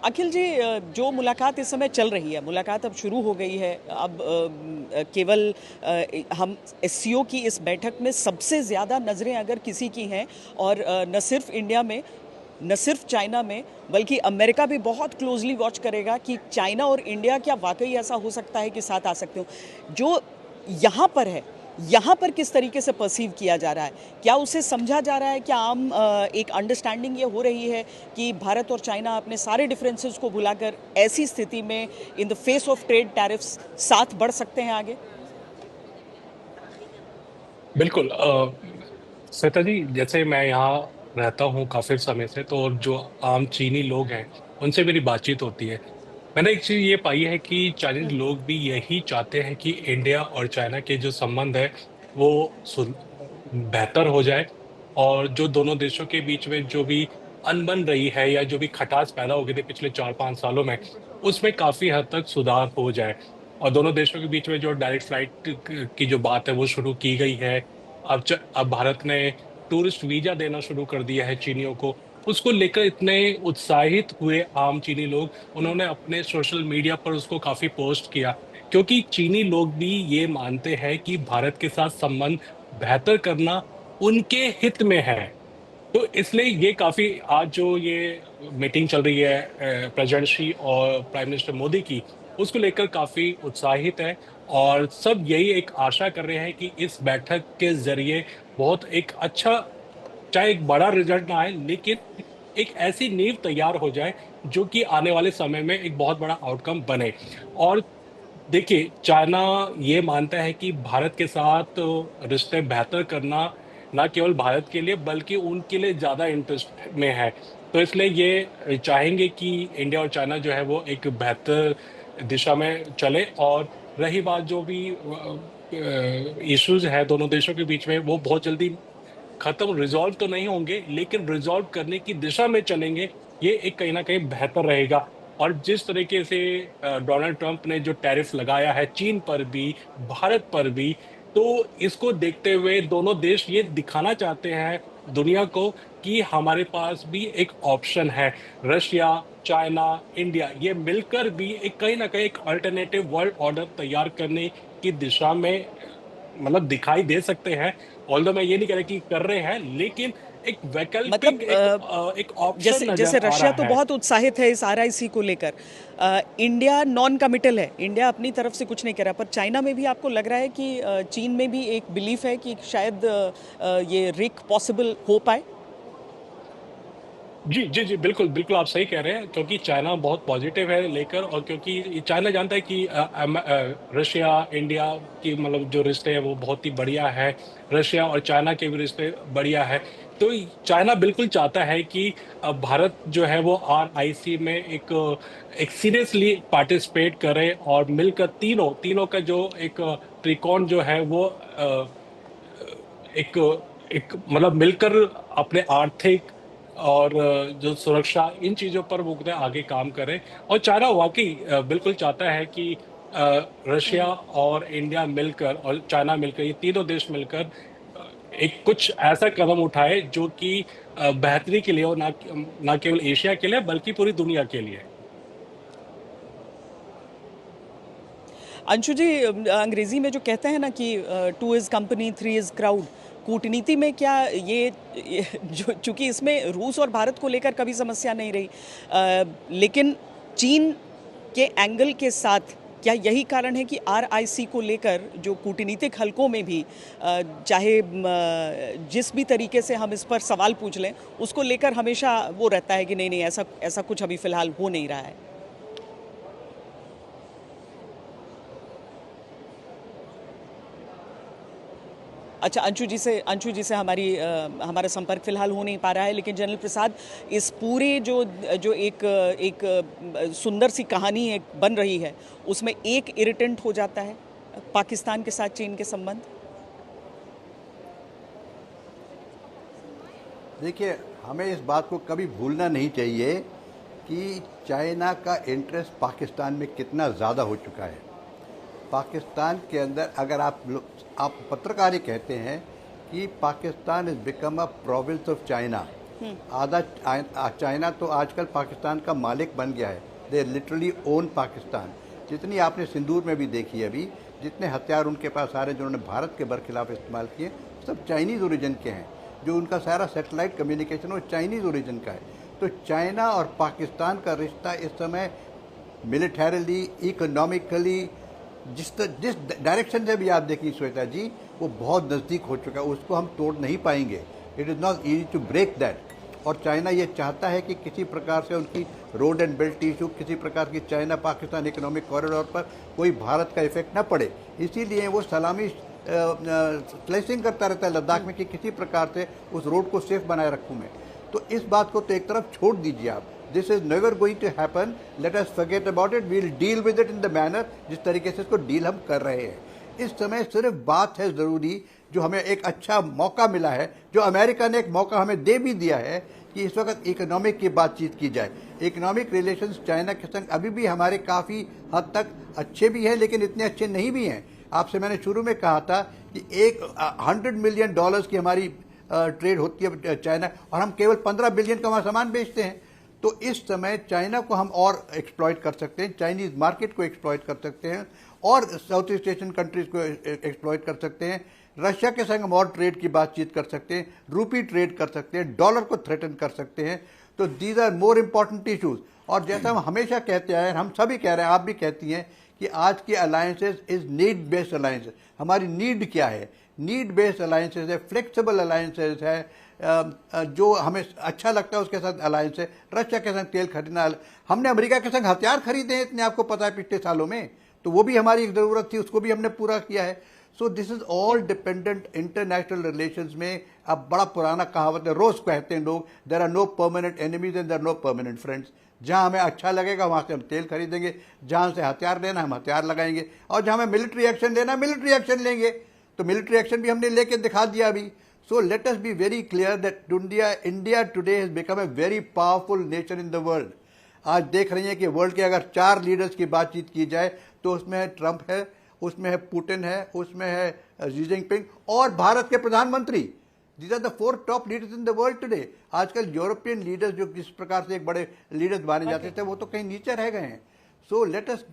अखिल जी, जो मुलाकात इस समय चल रही है, मुलाकात अब शुरू हो गई है। अब केवल हम एससीओ की इस बैठक में सबसे ज़्यादा नज़रें अगर किसी की हैं, और न सिर्फ इंडिया में, न सिर्फ चाइना में, बल्कि अमेरिका भी बहुत क्लोजली वॉच करेगा कि चाइना और इंडिया क्या वाकई ऐसा हो सकता है कि साथ आ सकते हो। जो यहाँ पर है, यहाँ पर किस तरीके से परसीव किया जा रहा है? क्या उसे समझा जा रहा है? क्या आम एक अंडरस्टैंडिंग ये हो रही है कि भारत और चाइना अपने सारे डिफरेंसेस को भुलाकर ऐसी स्थिति में in the face of trade tariffs साथ बढ़ सकते हैं आगे?
बिल्कुल श्वेता जी, जैसे मैं यहाँ रहता हूँ काफी समय से, तो जो आम चीनी लोग हैं उनसे मेरी बातचीत होती है। मैंने एक चीज ये पाई है कि चाइनीज लोग भी यही चाहते हैं कि इंडिया और चाइना के जो संबंध है वो बेहतर हो जाए, और जो दोनों देशों के बीच में जो भी अनबन रही है या जो भी खटास पैदा हो गई थी पिछले 4-5 सालों में, उसमें काफी हद तक सुधार हो जाए। और दोनों देशों के बीच में जो डायरेक्ट फ्लाइट की जो बात है वो शुरू की गई है। अब भारत ने टूरिस्ट वीजा देना शुरू कर दिया है चीनियों को। उसको लेकर इतने उत्साहित हुए आम चीनी लोग, उन्होंने अपने सोशल मीडिया पर उसको काफी पोस्ट किया, क्योंकि चीनी लोग भी ये मानते हैं कि भारत के साथ संबंध बेहतर करना उनके हित में है। तो इसलिए ये काफी, आज जो ये मीटिंग चल रही है प्रेसिडेंट शी और प्राइम मिनिस्टर मोदी की, उसको लेकर काफी उत्साहित है, और सब यही एक आशा कर रहे हैं कि इस बैठक के जरिए बहुत एक अच्छा, चाहे एक बड़ा रिजल्ट ना आए, लेकिन एक ऐसी नींव तैयार हो जाए जो कि आने वाले समय में एक बहुत बड़ा आउटकम बने। और देखिए, चाइना ये मानता है कि भारत के साथ रिश्ते बेहतर करना ना केवल भारत के लिए बल्कि उनके लिए ज्यादा इंटरेस्ट में है। तो इसलिए ये चाहेंगे कि इंडिया और चाइना जो है वो एक बेहतर दिशा में चले। और रही बात जो भी इश्यूज है दोनों देशों के बीच में, वो बहुत जल्दी खत्म, रिजॉल्व तो नहीं होंगे, लेकिन रिजॉल्व करने की दिशा में चलेंगे। ये एक कहीं ना कहीं बेहतर रहेगा। और जिस तरीके से डोनाल्ड ट्रंप ने जो टैरिफ लगाया है चीन पर भी, भारत पर भी, तो इसको देखते हुए दोनों देश ये दिखाना चाहते हैं दुनिया को कि हमारे पास भी एक ऑप्शन है। रशिया, चाइना, इंडिया, ये मिलकर भी एक कहीं ना कहीं एक अल्टरनेटिव वर्ल्ड ऑर्डर तैयार करने की दिशा में मतलब दिखाई दे सकते हैं। ऑल्दो मैं ये नहीं कह रहा कि कर रहे हैं, लेकिन एक वैकल्पिक
मतलब
एक ऑप्शन
जैसे
नजर आ
रशिया
रहा
तो
है।
बहुत उत्साहित है इस आरआईसी को लेकर, इंडिया नॉन कमिटल है, इंडिया अपनी तरफ से कुछ नहीं कर रहा, पर चाइना में भी आपको लग रहा है कि चीन में भी एक बिलीफ है कि शायद ये रिक पॉसिबल हो पाए?
जी, जी, जी, बिल्कुल, बिल्कुल आप सही कह रहे हैं क्योंकि चाइना बहुत पॉजिटिव है लेकर, और क्योंकि चाइना जानता है कि रशिया, इंडिया की मतलब जो रिश्ते हैं वो बहुत ही बढ़िया है, रशिया और चाइना के भी रिश्ते बढ़िया है। तो चाइना बिल्कुल चाहता है कि भारत जो है वो आरआईसी में एक सीरियसली पार्टिसिपेट करे और मिलकर तीनों का जो एक त्रिकोण जो है वो एक एक मतलब मिलकर अपने आर्थिक और जो सुरक्षा इन चीजों पर वो खुद आगे काम करें। और चाइना वाकई बिल्कुल चाहता है कि रशिया और इंडिया मिलकर और चाइना मिलकर, ये तीनों देश मिलकर एक कुछ ऐसा कदम उठाए जो कि बेहतरी के लिए, और ना केवल एशिया के लिए बल्कि पूरी दुनिया के लिए।
अंशु जी, अंग्रेजी में जो कहते हैं ना कि 2 इज कंपनी 3 इज क्राउड, कूटनीति में क्या ये जो चूंकि इसमें रूस और भारत को लेकर कभी समस्या नहीं रही, लेकिन चीन के एंगल के साथ क्या यही कारण है कि आरआईसी को लेकर जो कूटनीतिक हलकों में भी चाहे जिस भी तरीके से हम इस पर सवाल पूछ लें उसको लेकर हमेशा वो रहता है कि नहीं नहीं ऐसा कुछ अभी फिलहाल हो नहीं रहा है? अच्छा, अंशु जी से हमारा संपर्क फिलहाल हो नहीं पा रहा है, लेकिन जनरल प्रसाद, इस पूरे जो एक सुंदर सी कहानी एक बन रही है उसमें एक इरिटेंट हो जाता है पाकिस्तान के साथ चीन के संबंध।
देखिए, हमें इस बात को कभी भूलना नहीं चाहिए कि चाइना का इंटरेस्ट पाकिस्तान में कितना ज़्यादा हो चुका है। पाकिस्तान के अंदर अगर आप पत्रकार ही कहते हैं कि Pakistan is become a province of China. आधा चाइना तो आजकल पाकिस्तान का मालिक बन गया है। They literally own Pakistan. जितनी आपने सिंदूर में भी देखी अभी, जितने हथियार उनके पास आ रहे हैं जिन्होंने भारत के बरखिलाफ इस्तेमाल किए, सब चाइनीज़ ओरिजिन के हैं। जो उनका सारा सैटेलाइट कम्युनिकेशन वो चाइनीज़ ओरिजिन का है। तो चाइना और पाकिस्तान का रिश्ता इस समय मिलिटरीली, इकोनॉमिकली, जिस डायरेक्शन से भी आप देखिए श्वेता जी, वो बहुत नज़दीक हो चुका है। उसको हम तोड़ नहीं पाएंगे। It is not easy to break that. और चाइना ये चाहता है कि किसी प्रकार से उनकी रोड एंड बेल्ट इशू, किसी प्रकार की चाइना पाकिस्तान इकोनॉमिक कॉरिडोर पर कोई भारत का इफेक्ट ना पड़े। इसीलिए वो सलामी स्लाइसिंग करता रहता है लद्दाख में कि किसी प्रकार से उस रोड को सेफ बनाए रखूँ मैं। तो इस बात को तो एक तरफ छोड़ दीजिए आप। This is never going to happen, let us forget about it, we'll deal with it in the manner जिस तरीके से इसको डील हम कर रहे हैं। इस समय सिर्फ बात है ज़रूरी, जो हमें एक अच्छा मौका मिला है, जो अमेरिका ने एक मौका हमें दे भी दिया है कि इस वक्त इकोनॉमिक की बातचीत की जाए। इकोनॉमिक रिलेशंस चाइना के संग अभी भी हमारे काफ़ी हद तक अच्छे भी हैं, लेकिन इतने अच्छे नहीं भी हैं। आपसे मैंने शुरू में कहा था कि $100 मिलियन की हमारी ट्रेड होती है चाइना, और हम केवल 15 बिलियन का वहाँ सामान बेचते हैं। तो इस समय चाइना को हम और एक्सप्लॉइट कर सकते हैं, चाइनीज़ मार्केट को एक्सप्लॉइट कर सकते हैं, और साउथ ईस्ट एशियन कंट्रीज़ को एक्सप्लॉइट कर सकते हैं। रशिया के संग हम और ट्रेड की बातचीत कर सकते हैं, रूपी ट्रेड कर सकते हैं, डॉलर को थ्रेटन कर सकते हैं। तो these are more important issues. और जैसा हम हमेशा कहते आए, हम सभी कह रहे हैं, आप भी कहती हैं कि आज की alliances is need based alliances. हमारी नीड क्या है? नीड बेस्ड अलायंसेज है, फ्लेक्सिबल अलायंसेज है, जो हमें अच्छा लगता है उसके साथ अलायंस है। रशिया के संग तेल खरीदना, हमने अमेरिका के संग हथियार खरीदे हैं इतने, आपको पता है, पिछले सालों में, तो वो भी हमारी एक ज़रूरत थी, उसको भी हमने पूरा किया है। So this is all dependent international relations में। अब बड़ा पुराना कहावत है, रोज कहते हैं लोग, there are no permanent enemies and there are no permanent friends. जहां हमें अच्छा लगेगा वहां से हम तेल खरीदेंगे, जहां से हथियार लेना हम हथियार लगाएंगे, और जहां हमें मिलिट्री एक्शन लेना मिलिट्री एक्शन लेंगे। तो मिलिट्री एक्शन भी हमने लेके दिखा दिया अभी। सो let us be very clear that India today has become a very powerful nation in the world. आज देख रही हैं कि वर्ल्ड के अगर 4 लीडर्स की बातचीत की जाए तो उसमें है ट्रंप है, उसमें है पुतिन है, उसमें है शी जिनपिंग, और भारत के प्रधानमंत्री। These are the 4 top leaders in the world today. आजकल यूरोपियन लीडर्स जो जिस प्रकार से एक बड़े लीडर्स माने जाते थे, वो तो कहीं नीचे रह गए हैं। So let us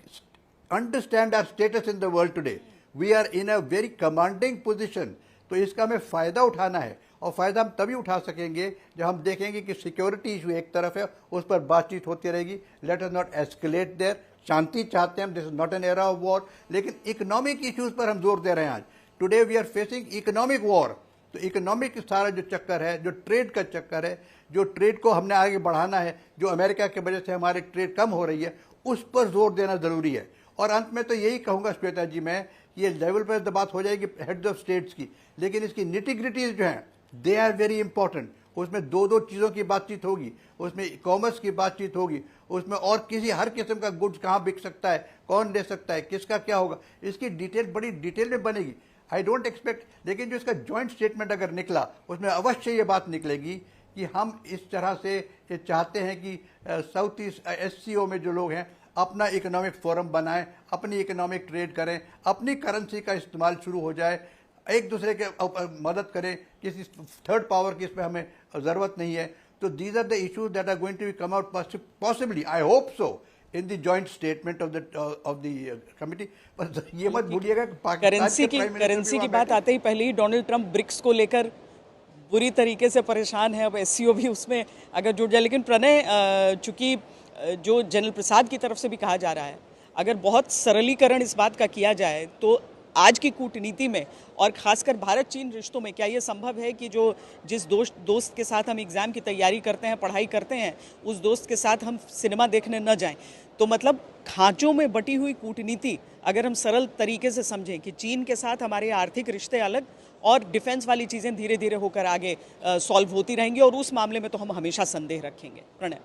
understand our status in the world today. We are in a very commanding position. तो इसका हमें फ़ायदा उठाना है, और फ़ायदा हम तभी उठा सकेंगे जब हम देखेंगे कि सिक्योरिटी इशू एक तरफ है, उस पर बातचीत होती रहेगी। Let us not escalate there. शांति चाहते हैं हम, this is not an era of war, लेकिन इकोनॉमिक इश्यूज पर हम जोर दे रहे हैं। आज today we are facing economic war. तो इकोनॉमिक सारा जो चक्कर है, जो ट्रेड का चक्कर है, जो ट्रेड को हमने आगे बढ़ाना है, जो अमेरिका की वजह से हमारी ट्रेड कम हो रही है, उस पर जोर देना ज़रूरी है। और अंत में तो यही कहूँगा श्वेता जी, मैं ये लेवल पर तो बात हो जाएगी हेड्स ऑफ स्टेट्स की, लेकिन इसकी निटिग्रिटीज जो हैं दे आर वेरी इंपॉर्टेंट। उसमें दो चीज़ों की बातचीत होगी, उसमें कॉमर्स की बातचीत होगी, उसमें और हर किस्म का गुड्स कहाँ बिक सकता है, कौन ले सकता है, किसका क्या होगा, इसकी डिटेल बड़ी डिटेल में बनेगी। आई डोंट एक्सपेक्ट, लेकिन जो इसका जॉइंट स्टेटमेंट अगर निकला उसमें अवश्य ये बात निकलेगी कि हम इस तरह से ये चाहते हैं कि साउथ ईस्ट SCO में जो लोग हैं अपना इकोनॉमिक फोरम बनाएं, अपनी इकोनॉमिक ट्रेड करें, अपनी करेंसी का इस्तेमाल शुरू हो जाए, एक दूसरे के मदद करें, किसी थर्ड पावर की इसमें हमें ज़रूरत नहीं है। तो these are the issues that are going to be come out possibly, I hope so, in the joint statement of the committee. पर ये मत भूलिएगा कि पाकिस्तान
करेंसी की बात आते ही पहले ही डोनाल्ड ट्रंप ब्रिक्स को लेकर बुरी तरीके से परेशान है। अब SCO भी उसमें अगर जुड़ जाए, लेकिन प्रणय, चूंकि जो जनरल प्रसाद की तरफ से भी कहा जा रहा है, अगर बहुत सरलीकरण इस बात का किया जाए तो आज की कूटनीति में और खासकर भारत चीन रिश्तों में क्या ये संभव है कि जिस दोस्त के साथ हम एग्ज़ाम की तैयारी करते हैं, पढ़ाई करते हैं, उस दोस्त के साथ हम सिनेमा देखने न जाएं? तो मतलब खांचों में बटी हुई कूटनीति अगर हम सरल तरीके से समझें कि चीन के साथ हमारे आर्थिक रिश्ते अलग और डिफेंस वाली चीज़ें धीरे धीरे होकर आगे सॉल्व होती रहेंगी, और उस मामले में तो हम हमेशा संदेह रखेंगे। प्रणय।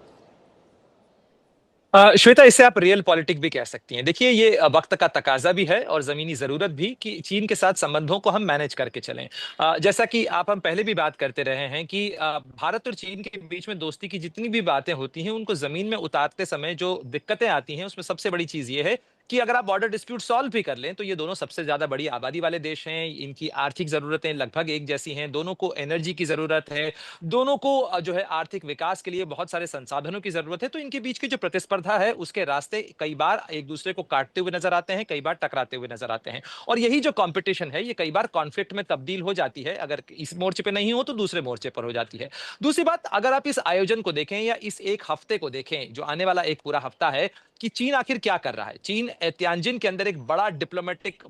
श्वेता, इसे आप रियल पॉलिटिक भी कह सकती हैं। देखिए, ये वक्त का तकाजा भी है और जमीनी जरूरत भी कि चीन के साथ संबंधों को हम मैनेज करके चलें। जैसा कि हम पहले भी बात करते रहे हैं कि भारत और चीन के बीच में दोस्ती की जितनी भी बातें होती हैं, उनको जमीन में उतारते समय जो दिक्कतें आती हैं, उसमें सबसे बड़ी चीज ये है कि अगर आप बॉर्डर डिस्प्यूट सॉल्व भी कर लें तो ये दोनों सबसे ज्यादा बड़ी आबादी वाले देश हैं, इनकी आर्थिक जरूरतें लगभग एक जैसी हैं, दोनों को एनर्जी की जरूरत है, दोनों को जो है आर्थिक विकास के लिए बहुत सारे संसाधनों की जरूरत है। तो इनके बीच की जो प्रतिस्पर्धा है उसके रास्ते कई बार एक दूसरे को काटते हुए नजर आते हैं, कई बार टकराते हुए नजर आते हैं, और यही जो कॉम्पिटिशन है ये कई बार कॉन्फ्लिक्ट में तब्दील हो जाती है। अगर इस मोर्चे पे नहीं हो तो दूसरे मोर्चे पर हो जाती है। दूसरी बात, अगर आप इस आयोजन को देखें या इस एक हफ्ते को देखें, जो आने वाला एक पूरा हफ्ता है, कि चीन आखिर क्या कर रहा है। चीन तियानजिन के अंदर एक बड़ा डिप्लोमेटिक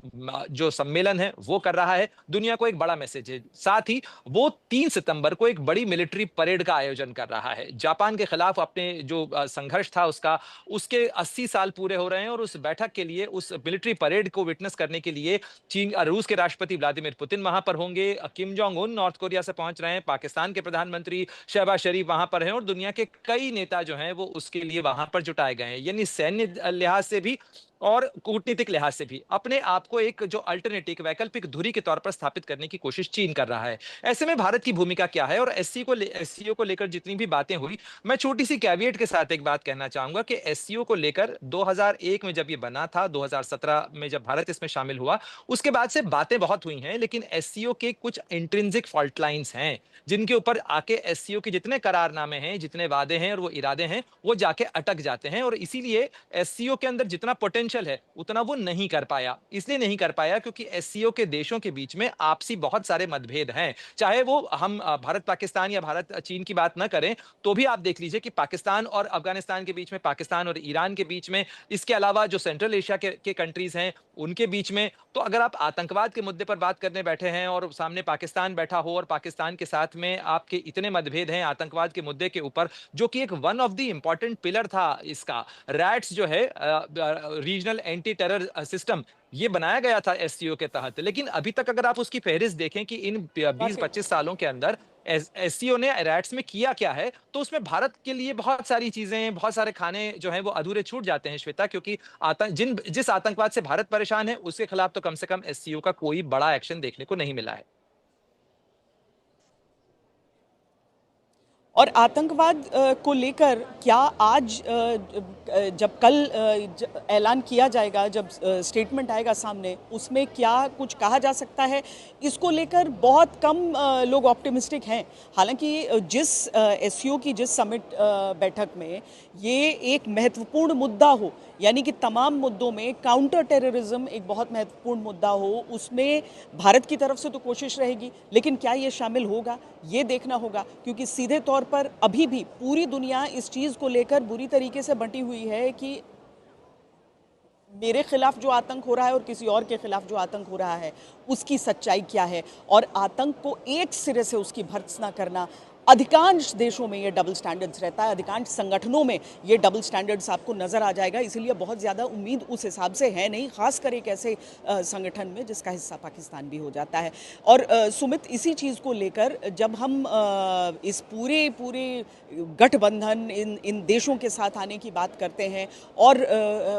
जो सम्मेलन है वो कर रहा है, दुनिया को एक बड़ा मैसेज है। साथ ही वो 3 सितंबर को एक बड़ी मिलिट्री परेड का आयोजन कर रहा है। जापान के खिलाफ अपने जो संघर्ष था उसके 80 साल पूरे हो रहे हैं, और उस बैठक के लिए, उस मिलिट्री परेड को विटनेस करने के लिए रूस के राष्ट्रपति व्लादिमीर पुतिन वहां पर होंगे, Kim Jong Un north Korea से पहुंच रहे हैं, पाकिस्तान के प्रधानमंत्री शहबाज शरीफ वहां पर हैं, और दुनिया के कई नेता जो हैं वो उसके लिए वहां पर जुटाए गए हैं। यानी सैन्य लिहाज से भी और कूटनीतिक लिहाज से भी अपने आप को एक जो अल्टरनेटिव, वैकल्पिक धुरी के तौर पर स्थापित करने की कोशिश चीन कर रहा है। ऐसे में भारत की भूमिका क्या है, और SCO को लेकर जितनी भी बातें हुई, मैं छोटी सी कैविएट के साथ एक बात कहना चाहूंगा कि SCO को लेकर 2001 में जब ये बना था, 2017 में जब भारत इसमें शामिल हुआ, उसके बाद से बातें बहुत हुई हैं, लेकिन SCO के कुछ इंट्रिंसिक फॉल्ट लाइंस हैं जिनके ऊपर आके SCO के जितने करारनामे हैं, जितने वादे हैं और वो इरादे हैं, वो जाके अटक जाते हैं, और इसीलिए SCO के अंदर जितना पोटेंशियल है उतना वो नहीं कर पाया। इसलिए नहीं कर पाया क्योंकि SCO के देशों के बीच में आपसी बहुत सारे मतभेद हैं। चाहे वो हम भारत पाकिस्तान या भारत चीन की बात ना करें, तो भी आप देख लीजिए कि पाकिस्तान और अफगानिस्तान के बीच में, पाकिस्तान और ईरान के बीच में, इसके अलावा जो सेंट्रल एशिया के कंट्रीज हैं उनके बीच में, तो अगर आप आतंकवाद के मुद्दे पर बात करने बैठे हैं और सामने पाकिस्तान बैठा हो और पाकिस्तान के साथ में आपके इतने मतभेद हैं आतंकवाद के मुद्दे के ऊपर, जो कि एक one of the important pillar था इसका, रैट्स जो है रीजनल एंटी टेरर सिस्टम, ये बनाया गया था SCO के तहत। लेकिन अभी तक अगर आप उसकी फहरिस्त देखें कि इन 20-25 सालों के अंदर SCO ने रैट्स में किया क्या है, तो उसमें भारत के लिए बहुत सारी चीजें, बहुत सारे खाने जो हैं वो अधूरे छूट जाते हैं श्वेता, क्योंकि जिस आतंकवाद से भारत परेशान है उसके खिलाफ तो कम से कम SCO का कोई बड़ा एक्शन देखने को नहीं मिला है।
और आतंकवाद को लेकर क्या आज जब कल ऐलान किया जाएगा, जब स्टेटमेंट आएगा सामने, उसमें क्या कुछ कहा जा सकता है? इसको लेकर बहुत कम लोग ऑप्टिमिस्टिक हैं। हालांकि जिस SCO की जिस समिट बैठक में ये एक महत्वपूर्ण मुद्दा हो, यानी कि तमाम मुद्दों में काउंटर टेररिज्म एक बहुत महत्वपूर्ण मुद्दा हो, उसमें भारत की तरफ से तो कोशिश रहेगी, लेकिन क्या ये शामिल होगा ये देखना होगा, क्योंकि सीधे तौर पर अभी भी पूरी दुनिया इस चीज़ को लेकर बुरी तरीके से बंटी हुई है कि मेरे खिलाफ जो आतंक हो रहा है और किसी और के खिलाफ जो आतंक हो रहा है उसकी सच्चाई क्या है, और आतंक को एक सिरे से उसकी भर्त्सना करना। अधिकांश देशों में ये डबल स्टैंडर्ड्स रहता है, अधिकांश संगठनों में ये डबल स्टैंडर्ड्स आपको नज़र आ जाएगा, इसीलिए बहुत ज़्यादा उम्मीद उस हिसाब से है नहीं, खासकर एक ऐसे संगठन में जिसका हिस्सा पाकिस्तान भी हो जाता है। और सुमित, इसी चीज़ को लेकर जब हम इस पूरे गठबंधन इन देशों के साथ आने की बात करते हैं और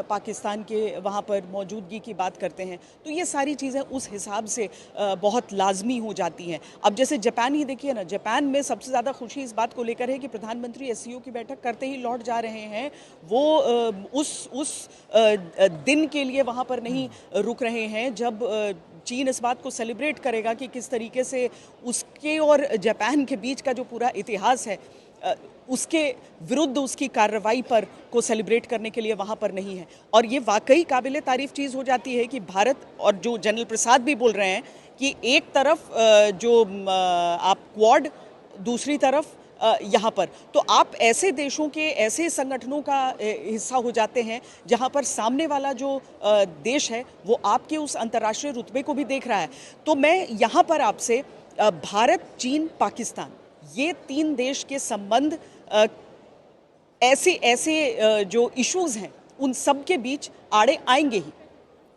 पाकिस्तान के वहाँ पर मौजूदगी की बात करते हैं, तो ये सारी चीज़ें उस हिसाब से बहुत लाजमी हो जाती हैं। अब जैसे जापान ही देखिए ना, जापान में सबसे ज़्यादा खुशी इस बात को लेकर है कि प्रधानमंत्री एससीओ की बैठक करते ही लौट जा रहे हैं, वो उस दिन के लिए वहाँ पर नहीं रुक रहे हैं जब चीन इस बात को सेलिब्रेट करेगा कि किस तरीके से उसके और जापान के बीच का जो पूरा इतिहास है उसके विरुद्ध उसकी कार्रवाई पर को सेलिब्रेट करने के लिए वहाँ पर नहीं है। और ये वाकई काबिले तारीफ चीज़ हो जाती है कि भारत, और जो जनरल प्रसाद भी बोल रहे हैं कि एक तरफ जो आप क्वाड, दूसरी तरफ यहाँ पर, तो आप ऐसे देशों के, ऐसे संगठनों का हिस्सा हो जाते हैं जहाँ पर सामने वाला जो देश है वो आपके उस अंतर्राष्ट्रीय रुतबे को भी देख रहा है। तो मैं यहाँ पर आपसे भारत, चीन, पाकिस्तान, ये 3 देश के संबंध ऐसे जो इश्यूज हैं उन सब के बीच आड़े आएंगे ही।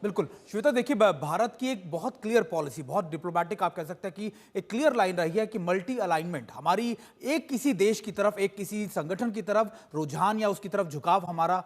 बिल्कुल श्वेता, देखिए भारत की एक बहुत क्लियर पॉलिसी, बहुत डिप्लोमेटिक आप कह सकते हैं कि एक क्लियर लाइन रही है कि मल्टी अलाइनमेंट, हमारी एक किसी देश की तरफ, एक किसी संगठन की तरफ रुझान या उसकी तरफ झुकाव हमारा